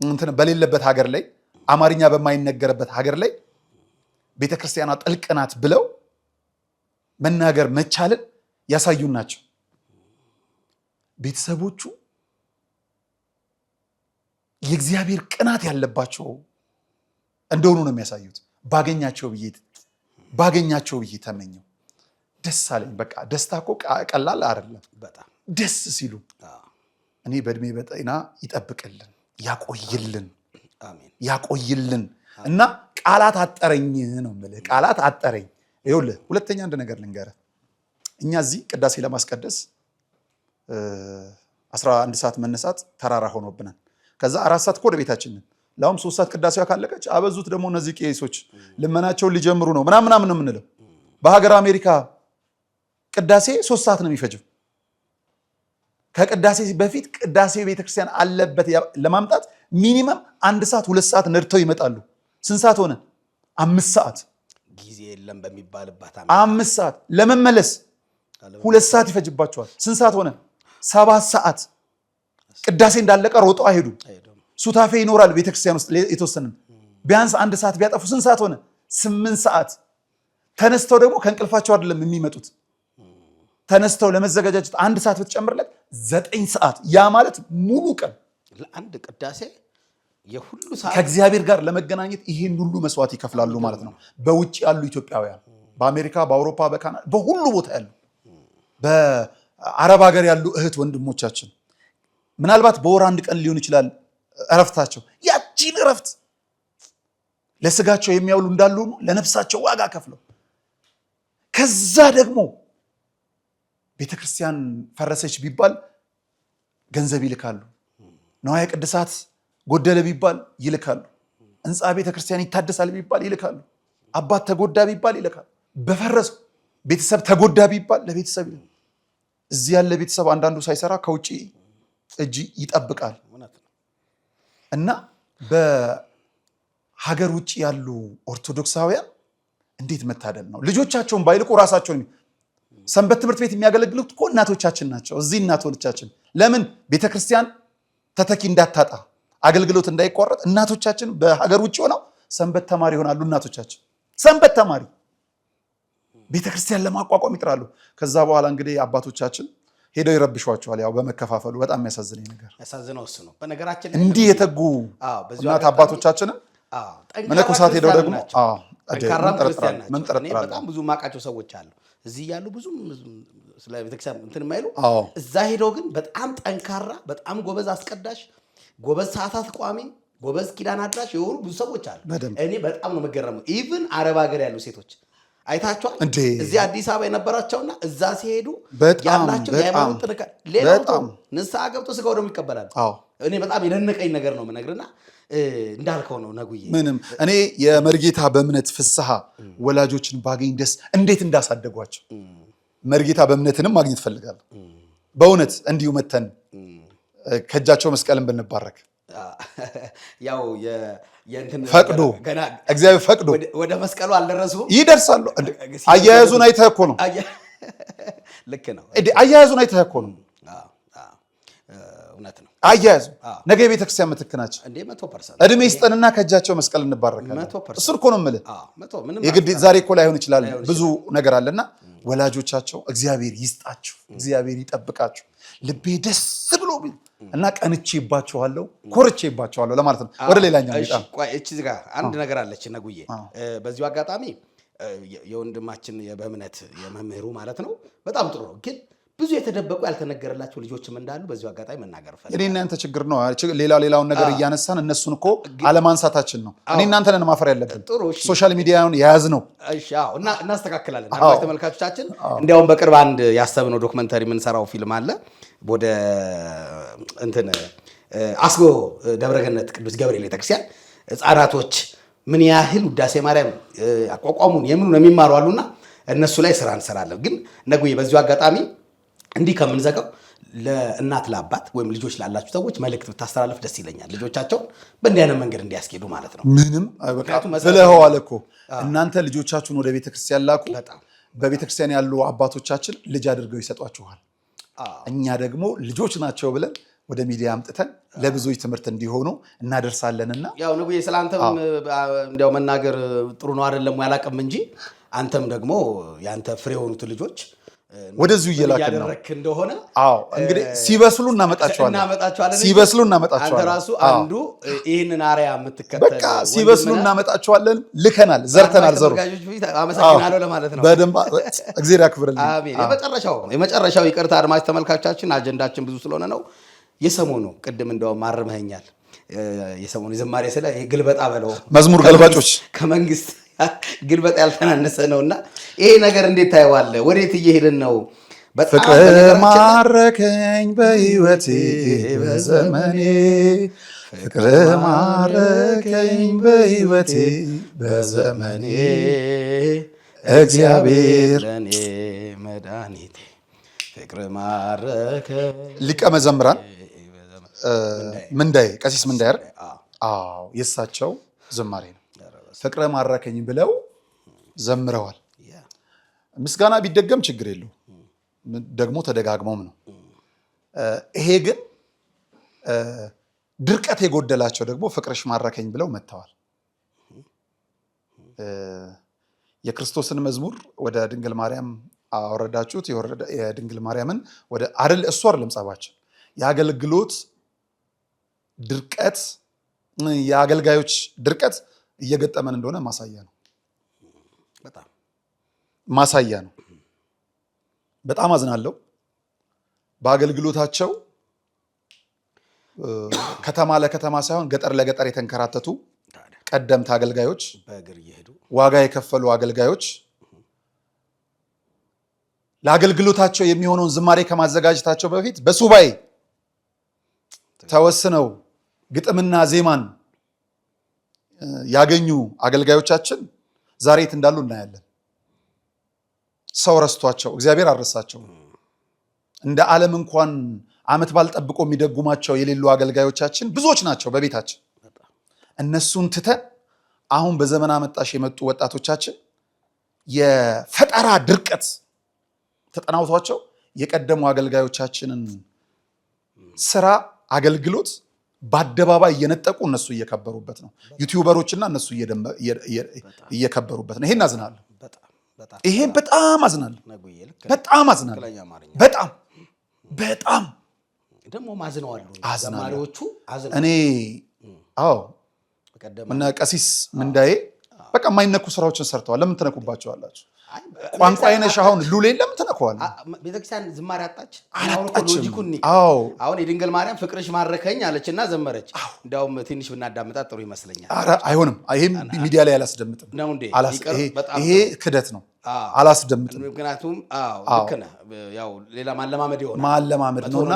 እንትን በሌለበት ሀገር ላይ አማርኛ በማይነገርበት ሀገር ላይ ቤተክርስቲያኗ ጥልቅ ናት ብለው መናገር መቻልን ያሳዩን ናቸው። ቤተሰቦቹ የእግዚአብሔር ቅናት ያለባቸው እንደሆኑ ነው የሚያሳዩት። ባገኛቸው ብዬ ተመኘው። ደስ አለኝ። በቃ ደስታ እኮ ቀላል አይደለም። በጣም ደስ ሲሉ እኔ በእድሜ በጤና ይጠብቅልን፣ ያቆይልን እና ቃላት አጠረኝ ነው የምልህ። ቃላት አጠረኝ። ይኸውልህ ሁለተኛ አንድ ነገር ልንገርህ። እኛ እዚህ ቅዳሴ ለማስቀደስ 11 ሰዓት መነሳት ተራራ ሆኖብናል። ከዛ 4 ሰዓት ወደ ቤታችን ነን። ለአሁን 3 ሰዓት ቅዳሴዋ ካለቀች አበዙት ደግሞ እነዚህ ቄሶች ልመናቸውን ሊጀምሩ ነው ምናምን ነው የምንለው። በሀገር አሜሪካ ቅዳሴ 3 ሰዓት ነው የሚፈጀው። ከቅዳሴ በፊት ቅዳሴ ቤተክርስቲያን አለበት ለማምጣት ሚኒመም 1 ሰዓት 2 ሰዓት ነድተው ይመጣሉ። ስንት ሰዓት ሆነ? 5 ሰዓት ጊዜ የለም በሚባልባት 5 ሰዓት ለመመለስ 2 ሰዓት ይፈጅባቸዋል። ስንት ሰዓት ሆነ? 7 ሰዓት። ቅዳሴ እንዳለቀ ሮጦ አይሄዱ። ሱታፌ ይኖራል ቤተክርስቲያን ውስጥ የተወሰነ ቢያንስ 1 ሰዓት ቢያጠፉ ስንት ሰዓት ሆነ? 8 ሰዓት። ተነስተው ደግሞ ከእንቅልፋቸው አይደለም የሚመጡት። ተነስተው ለመዘጋጃጀት 1 ሰዓት ብትጨምርለት 9 ሰዓት። ያ ማለት ሙሉ ቀን ለአንድ ቅዳሴ የሁሉ ሰዓት ከእግዚአብሔር ጋር ለመገናኘት ይሄን ሁሉ መስዋዕት ይከፍላሉ ማለት ነው። በውጭ ያሉ ኢትዮጵያውያን በአሜሪካ፣ በአውሮፓ፣ በካናዳ በሁሉ ቦታ ያሉ በአረብ ሀገር ያሉ እህት ወንድሞቻችን ምናልባት በወር 1 ቀን ሊሆን ይችላል እረፍታቸው። ያቺን እረፍት ለስጋቸው የሚያውሉ እንዳሉ ለነፍሳቸው ዋጋ ከፍለው ከዛ ደግሞ ቤተክርስቲያን ፈረሰች ቢባል ገንዘብ ይልካሉ። ነዋየ ቅድሳት ጎደለ ቢባል ይልካሉ። ህንፃ ቤተክርስቲያን ይታደሳል ቢባል ይልካሉ። አባት ተጎዳ ቢባል ይልካሉ። በፈረሰው ቤተሰብ ተጎዳ ቢባል ለቤተሰብ እዚህ ያለ ቤተሰብ አንዳንዱ ሳይሰራ ከውጪ እጅ ይጠብቃል። እና በሀገር ውጭ ያሉ ኦርቶዶክሳውያን እንዴት መታደል ነው። ልጆቻቸውን ባይልቁ ራሳቸውን ሰንበት ትምህርት ቤት የሚያገለግሉት እኮ እናቶቻችን ናቸው። እዚህ እናቶቻችን ለምን ቤተክርስቲያን ተተኪ እንዳታጣ አገልግሎት እንዳይቋረጥ እናቶቻችን በሀገር ውጭ ሆነው ሰንበት ተማሪ ይሆናሉ። እናቶቻችን ሰንበት ተማሪ ቤተክርስቲያን ለማቋቋም ይጥራሉ። ከዛ በኋላ እንግዲህ አባቶቻችን ሄደው ይረብሿቸዋል። ያው በመከፋፈሉ በጣም የሚያሳዝነኝ ነገር ያሳዝነው እሱ ነው። በነገራችን እንዲህ የተጉ እናት አባቶቻችንን መነኮሳት ሄደው ደግሞ ጠንካራም ክርስቲያን ናቸው። እኔ በጣም ብዙ ማቃቸው ሰዎች አሉ እዚህ ያሉ ብዙ ስለ ቤተክርስቲያን እንትን የማይሉ እዛ ሄደው ግን በጣም ጠንካራ፣ በጣም ጎበዝ አስቀዳሽ፣ ጎበዝ ሰዓታት ቋሚ፣ ጎበዝ ኪዳን አድራሽ የሆኑ ብዙ ሰዎች አሉ። እኔ በጣም ነው መገረመው። ኢቭን አረብ ሀገር ያሉ ሴቶች አይታቸዋል። እዚህ አዲስ አበባ የነበራቸውና እዛ ሲሄዱ ያላቸው የሃይማኖት ጥንካሬ ሌላው ንስሐ ገብቶ ስጋው ደግሞ ይቀበላል። እኔ በጣም የደነቀኝ ነገር ነው የምነግርና እንዳልከው ነው ነጉዬ። ምንም እኔ የመርጌታ በእምነት ፍስሐ ወላጆችን ባገኝ ደስ እንዴት እንዳሳደጓቸው መርጌታ በእምነትንም ማግኘት ፈልጋለሁ። በእውነት እንዲሁ መተን ከእጃቸው መስቀልን ብንባረክ ያው ፈቅዶ እግዚአብሔር ፈቅዶ ወደ መስቀሉ አልደረሱም፣ ይደርሳሉ። አያያዙን አይተህ እኮ ነው። ልክ ነው። አያያዙን አይተህ እኮ ነው። እውነት ነው። አያያዙ ነገ የቤተክርስቲያን ምትክ ናቸው። 100% እድሜ ይስጠንና ከእጃቸው መስቀል እንባረካለን። እሱን እኮ ነው የምልህ። የግድ ዛሬ እኮ ላይሆን ይችላል፣ ብዙ ነገር አለና ወላጆቻቸው እግዚአብሔር ይስጣቸው፣ እግዚአብሔር ይጠብቃቸው። ልቤ ደስ ብሎ እና ቀንቼባቸዋለሁ፣ ኮርቼባቸዋለሁ ለማለት ነው። ወደ ሌላኛው እቺ ጋር አንድ ነገር አለች ነጉዬ። በዚሁ አጋጣሚ የወንድማችን በእምነት የመምህሩ ማለት ነው በጣም ጥሩ ነው፣ ግን ብዙ የተደበቁ ያልተነገረላቸው ልጆችም እንዳሉ በዚሁ አጋጣሚ መናገር ፈልጋለሁ። እኔ እናንተ ችግር ነው ሌላውን ነገር እያነሳን እነሱን እኮ አለማንሳታችን ነው። እኔ እናንተ ነን ማፈር ያለብን። ሶሻል ሚዲያውን የያዝ ነው። እሺ አዎ፣ እና እናስተካክላለን። አድማጭ ተመልካቾቻችን እንዲያውም በቅርብ አንድ ያሰብነው ዶክመንተሪ የምንሰራው ፊልም አለ ወደ እንትን አስጎ ደብረገነት ቅዱስ ገብርኤል ቤተክርስቲያን ህፃናቶች ምን ያህል ውዳሴ ማርያም አቋቋሙን የምኑ ነው የሚማሩ አሉና እነሱ ላይ ስራ እንሰራለን። ግን ነጉዬ በዚሁ አጋጣሚ እንዲህ ከምንዘጋው ለእናት ለአባት ወይም ልጆች ላላችሁ ሰዎች መልእክት ብታስተላልፍ ደስ ይለኛል። ልጆቻቸውን በእንዲህ አይነት መንገድ እንዲያስኬዱ ማለት ነው። ምንም ብለኸዋል እኮ እናንተ ልጆቻችሁን ወደ ቤተክርስቲያን ላኩ። በቤተክርስቲያን ያሉ አባቶቻችን ልጅ አድርገው ይሰጧችኋል። እኛ ደግሞ ልጆች ናቸው ብለን ወደ ሚዲያ አምጥተን ለብዙዎች ትምህርት እንዲሆኑ እናደርሳለንና ያው ነጉዬ ስለአንተም እንዲያው መናገር ጥሩ ነው አይደለም ያላቅም እንጂ አንተም ደግሞ ያንተ ፍሬ የሆኑት ልጆች ወደዚሁ እየላከን ነው እንደሆነ። አዎ እንግዲህ ሲበስሉ እናመጣቸዋለን። ሲበስሉ እናመጣቸዋለን። አንተ ራሱ አንዱ ይሄንን አሪያ የምትከተል በቃ ሲበስሉ እናመጣቸዋለን። ልከናል፣ ዘርተናል። ዘሩ አመሰግናለሁ ለማለት ነው። በደንብ እግዚአብሔር ያክብርልኝ። አሜን። የመጨረሻው ይቅርታ አድማጭ ተመልካቾቻችን፣ አጀንዳችን ብዙ ስለሆነ ነው። የሰሞኑ ቅድም እንደውም ማርመኛል። የሰሞኑ የዘማሪ ስለ ግልበጣ በለው መዝሙር ገልባጮች ከመንግስት ግልበጣ ያልተናነሰ ነውና ይሄ ነገር እንዴት ታየዋለህ? ወዴት እየሄድን ነው? ፍቅር ማረከኝ በህይወቴ በዘመኔ፣ ፍቅር ማረከኝ በህይወቴ በዘመኔ፣ እግዚአብሔር ለኔ መድኃኒቴ ፍቅር ማረከ ሊቀ መዘምራን ምንዳዬ ቀሲስ ምንዳዬ አይደል? አዎ የእሳቸው ዝማሬ ነው። ፍቅር ማረከኝ ብለው ዘምረዋል። ምስጋና ቢደገም ችግር የለው ደግሞ ተደጋግሞም ነው። ይሄ ግን ድርቀት የጎደላቸው ደግሞ ፍቅርሽ ማረከኝ ብለው መጥተዋል። የክርስቶስን መዝሙር ወደ ድንግል ማርያም አወረዳችሁት። የድንግል ማርያምን ወደ አይደል እሱ አይደለም ጸባችን። የአገልግሎት ድርቀት የአገልጋዮች ድርቀት እየገጠመን እንደሆነ ማሳያ ነው። በጣም ማሳያ ነው። በጣም አዝናለሁ። በአገልግሎታቸው ከተማ ለከተማ ሳይሆን ገጠር ለገጠር የተንከራተቱ ቀደምት አገልጋዮች፣ ዋጋ የከፈሉ አገልጋዮች ለአገልግሎታቸው የሚሆነውን ዝማሬ ከማዘጋጀታቸው በፊት በሱባኤ ተወስነው ግጥምና ዜማን ያገኙ አገልጋዮቻችን ዛሬ የት እንዳሉ እናያለን። ሰው ረስቷቸው፣ እግዚአብሔር አልረሳቸው። እንደ ዓለም እንኳን ዓመት ባልጠብቆ የሚደጉማቸው የሌሉ አገልጋዮቻችን ብዙዎች ናቸው በቤታችን። እነሱን ትተን አሁን በዘመን አመጣሽ የመጡ ወጣቶቻችን የፈጠራ ድርቀት ተጠናውቷቸው የቀደሙ አገልጋዮቻችንን ስራ አገልግሎት በአደባባይ እየነጠቁ እነሱ እየከበሩበት ነው። ዩቲዩበሮችና እነሱ እየከበሩበት ነው። ይሄን አዝናለሁ። ይሄን በጣም አዝናለሁ። በጣም አዝናለሁ። በጣም ደግሞ ማዝነዋለሁ። ዘማሪዎቹ እኔ እና ቀሲስ ምንዳዬ በቃ የማይነኩ ስራዎችን ሰርተዋል። ለምን ትነኩባቸዋላችሁ? ቋንቋ አይነሽ አሁን ሉሌ ለምን ተነከዋል? ቤተክርስቲያን ዝማሬ አጣች። አሁን የድንግል ማርያም ፍቅርሽ ማረከኝ አለችና ዘመረች። እንዲያውም ትንሽ ብናዳምጣት ጥሩ ይመስለኛል። አይሆንም። ይሄም ሚዲያ ላይ አላስደምጥም። ይሄ ክደት ነው። አላስደምጥም። ምክንያቱም ልክ ነህ። ያው ሌላ ማለማመድ ነውና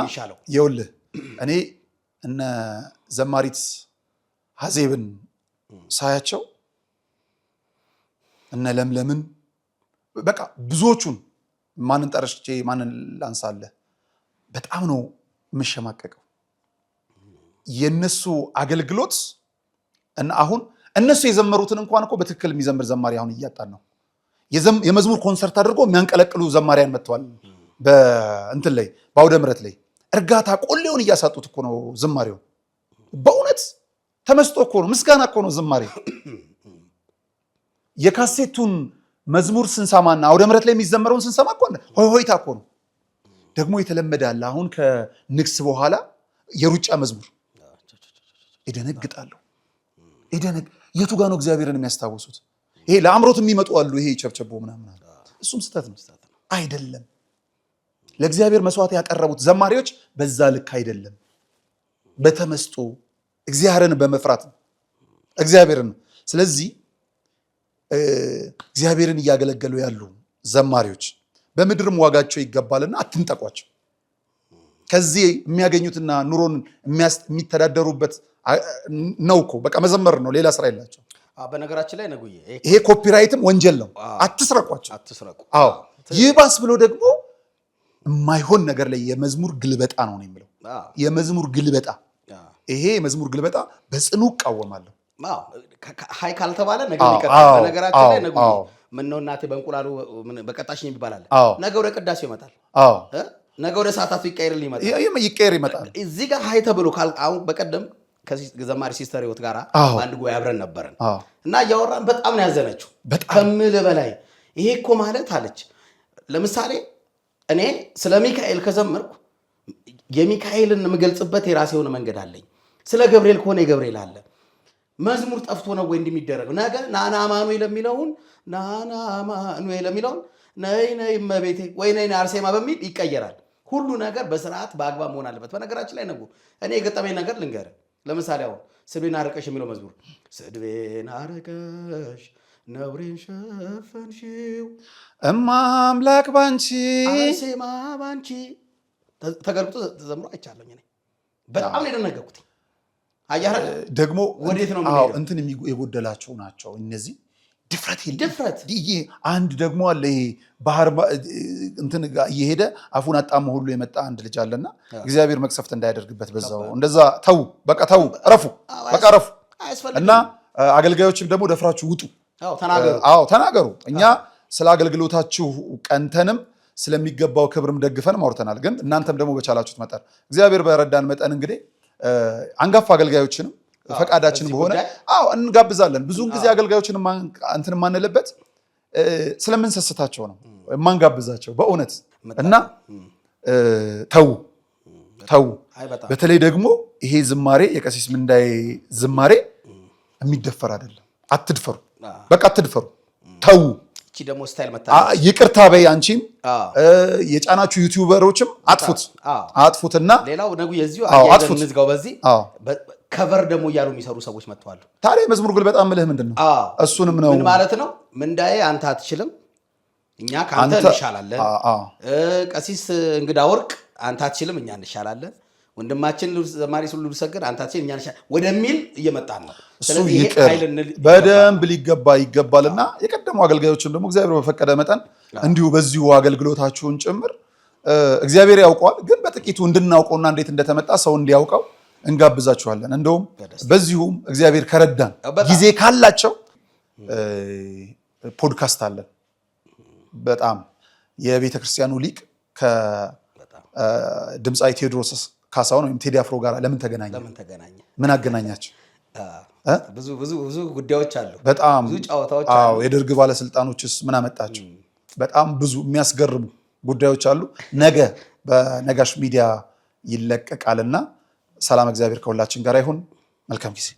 ይኸውልህ እኔ እነ ዘማሪት ሀዜብን ሳያቸው እነ ለምለምን በቃ ብዙዎቹን ማንን ጠርቼ ማንን ላንሳለህ? በጣም ነው የምሸማቀቀው። የነሱ አገልግሎት እና አሁን እነሱ የዘመሩትን እንኳን እኮ በትክክል የሚዘምር ዘማሪ አሁን እያጣን ነው። የመዝሙር ኮንሰርት አድርጎ የሚያንቀለቅሉ ዘማሪያን መጥተዋል። በእንትን ላይ በአውደ ምሕረት ላይ እርጋታ ቆሌውን እያሳጡት እኮ ነው ዝማሬው። በእውነት ተመስጦ እኮ ነው፣ ምስጋና እኮ ነው ዝማሬ። የካሴቱን መዝሙር ስንሰማና አውደ ምሕረት ላይ የሚዘመረውን ስንሰማ እኮ ሆይታ እኮ ነው። ደግሞ የተለመደ አለ። አሁን ከንግስ በኋላ የሩጫ መዝሙር ይደነግጣለሁ። የቱ ጋር ነው እግዚአብሔርን የሚያስታውሱት? ይሄ ለአምሮት የሚመጡ አሉ። ይሄ ቸብቸቦ ምናምን እሱም ስህተት ነው። አይደለም ለእግዚአብሔር መስዋዕት ያቀረቡት ዘማሪዎች በዛ ልክ አይደለም። በተመስጦ እግዚአብሔርን በመፍራት እግዚአብሔርን ስለዚህ እግዚአብሔርን እያገለገሉ ያሉ ዘማሪዎች በምድርም ዋጋቸው ይገባልና አትንጠቋቸው። ከዚህ የሚያገኙትና ኑሮን የሚተዳደሩበት ነው እኮ በቃ መዘመር ነው፣ ሌላ ስራ የላቸው። በነገራችን ላይ ነጉዬ ይሄ ኮፒራይትም ወንጀል ነው። አትስረቋቸው። ይባስ ብሎ ደግሞ የማይሆን ነገር ላይ የመዝሙር ግልበጣ ነው የሚለው የመዝሙር ግልበጣ። ይሄ የመዝሙር ግልበጣ በጽኑ እቃወማለሁ። ሀይ ካልተባለ ነገር ይቀጥላል። በነገራችን ላይ ነጉዬ ምነው እናቴ በእንቁላሉ በቀጣሽ ይባላል። ነገ ወደ ቅዳሴው ይመጣል። ነገ ወደ ሰዓታቱ ይቀየር ይመጣል። እዚህ ጋር ሀይ ተብሎ አሁን በቀደም ከዘማሪ ሲስተር ህይወት ጋር በአንድ ጉባኤ አብረን ነበርን እና እያወራን በጣም ነው ያዘነችው። ከምልህ በላይ ይሄ እኮ ማለት አለች። ለምሳሌ እኔ ስለ ሚካኤል ከዘመርኩ የሚካኤልን የምገልጽበት የራሴ የሆነ መንገድ አለኝ። ስለ ገብርኤል ከሆነ የገብርኤል አለ። መዝሙር ጠፍቶ ነው ወይ እንደሚደረገው? ነገ ናና አማኑኤል የሚለውን ናና አማኑኤል የሚለውን ነይ ነይ እመቤቴ ወይ ነይ አርሴማ በሚል ይቀየራል። ሁሉ ነገር በስርዓት በአግባብ መሆን አለበት። በነገራችን ላይ ነጉ እኔ የገጠመኝ ነገር ልንገርህ። ለምሳሌ አሁን ስድቤን አረቀሽ የሚለው መዝሙር ስድቤን አረቀሽ ነውሬን ሸፈንሽው እማምላክ ባንቺ አርሴማ ባንቺ ተገልብጦ ተዘምሮ አይቻለኝ። እኔ በጣም ነው የደነገጥኩት። ደግሞ ወዴት ነው የሚሄደው? እንትን የጎደላቸው ናቸው እነዚህ ድፍረት የለም። ድፍረት አንድ ደግሞ አለ ይሄ ባህር እንትን እየሄደ አፉን አጣሞ ሁሉ የመጣ አንድ ልጅ አለና እግዚአብሔር መቅሰፍት እንዳያደርግበት በዛው እንደዛ ተው፣ በቃ ተው፣ ረፉ፣ በቃ ረፉ። እና አገልጋዮችም ደግሞ ደፍራችሁ ውጡ፣ ተናገሩ። እኛ ስለ አገልግሎታችሁ ቀንተንም ስለሚገባው ክብርም ደግፈን ማውርተናል። ግን እናንተም ደግሞ በቻላችሁት መጠን እግዚአብሔር በረዳን መጠን እንግዲህ አንጋፋ አገልጋዮችንም ፈቃዳችን በሆነ እንጋብዛለን። ብዙውን ጊዜ አገልጋዮችን እንትን የማንልበት ስለምንሰስታቸው ነው የማንጋብዛቸው በእውነት እና ተው። በተለይ ደግሞ ይሄ ዝማሬ የቀሲስ ምንዳዬ ዝማሬ የሚደፈር አይደለም። አትድፈሩ፣ በቃ አትድፈሩ፣ ተው። ደግሞ ስታይል ይቅርታ በይ አንቺም የጫናችሁ ዩቲዩበሮችም አጥፉትና ሌላው ነጉ የዚሁ አያይዘው በዚህ ከቨር ደግሞ እያሉ የሚሰሩ ሰዎች መጥተዋል። ታዲያ መዝሙር ግል በጣም ምልህ ምንድን ነው? እሱንም ነው ምን ማለት ነው? ምንዳዬ አንተ አትችልም፣ እኛ ከአንተ እንሻላለን። ቀሲስ እንግዳ ወርቅ አንተ አትችልም፣ እኛ እንሻላለን። ወንድማችን ዘማሪ ሁሉ ሰገድ አንተ አትችልም፣ እኛ እንሻላለን ወደሚል እየመጣን ነው። ስለዚህ ይሄ በደንብ ይገባልና የቀደሙ አገልጋዮችን ደግሞ እግዚአብሔር በፈቀደ መጠን እንዲሁ በዚሁ አገልግሎታችሁን ጭምር እግዚአብሔር ያውቀዋል። ግን በጥቂቱ እንድናውቀውና እንዴት እንደተመጣ ሰው እንዲያውቀው እንጋብዛችኋለን። እንደውም በዚሁም እግዚአብሔር ከረዳን ጊዜ ካላቸው ፖድካስት አለን። በጣም የቤተክርስቲያኑ ሊቅ ከድምፃዊ ቴዎድሮስ ካሳሁን ወይም ቴዲ አፍሮ ጋር ለምን ተገናኘ? ምን አገናኛቸው? ብዙ ጉዳዮች አሉ። በጣም ብዙ ጨዋታዎች አሉ። የደርግ ባለስልጣኖችስ ምን አመጣቸው? በጣም ብዙ የሚያስገርሙ ጉዳዮች አሉ። ነገ በነጋሽ ሚዲያ ይለቀቃልና ሰላም እግዚአብሔር ከሁላችን ጋር ይሁን። መልካም ጊዜ።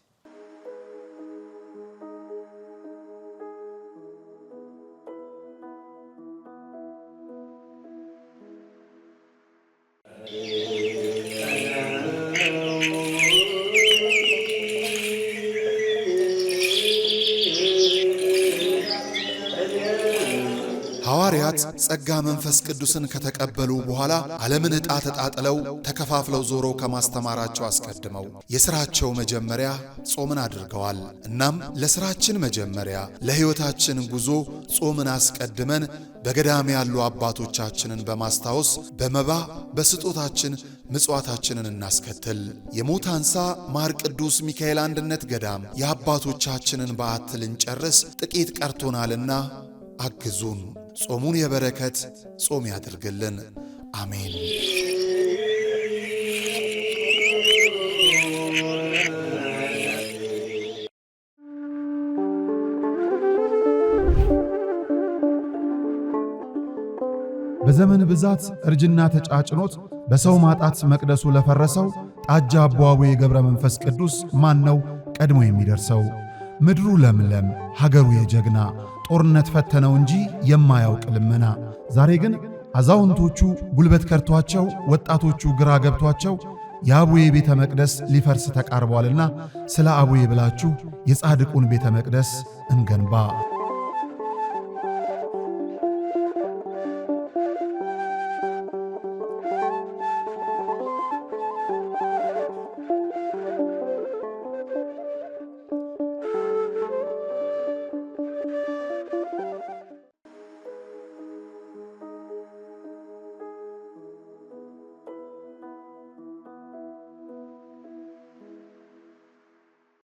ሐዋርያት ጸጋ መንፈስ ቅዱስን ከተቀበሉ በኋላ ዓለምን ዕጣ ተጣጥለው ተከፋፍለው ዞረው ከማስተማራቸው አስቀድመው የሥራቸው መጀመሪያ ጾምን አድርገዋል። እናም ለሥራችን መጀመሪያ ለሕይወታችን ጉዞ ጾምን አስቀድመን በገዳም ያሉ አባቶቻችንን በማስታወስ በመባ በስጦታችን ምጽዋታችንን እናስከትል። የሞት አንሳ ማር ቅዱስ ሚካኤል አንድነት ገዳም የአባቶቻችንን በዓት ልንጨርስ ጥቂት ቀርቶናልና አግዙን። ጾሙን የበረከት ጾም ያድርግልን። አሜን። በዘመን ብዛት እርጅና ተጫጭኖት በሰው ማጣት መቅደሱ ለፈረሰው ጣጃ አቦአቡ የገብረ መንፈስ ቅዱስ ማን ነው ቀድሞ የሚደርሰው? ምድሩ ለምለም ሀገሩ የጀግና ጦርነት ፈተነው እንጂ የማያውቅ ልመና። ዛሬ ግን አዛውንቶቹ ጉልበት ከርቷቸው ወጣቶቹ ግራ ገብቷቸው የአቡዬ ቤተ መቅደስ ሊፈርስ ተቃርቧልና ስለ አቡዬ ብላችሁ የጻድቁን ቤተ መቅደስ እንገንባ።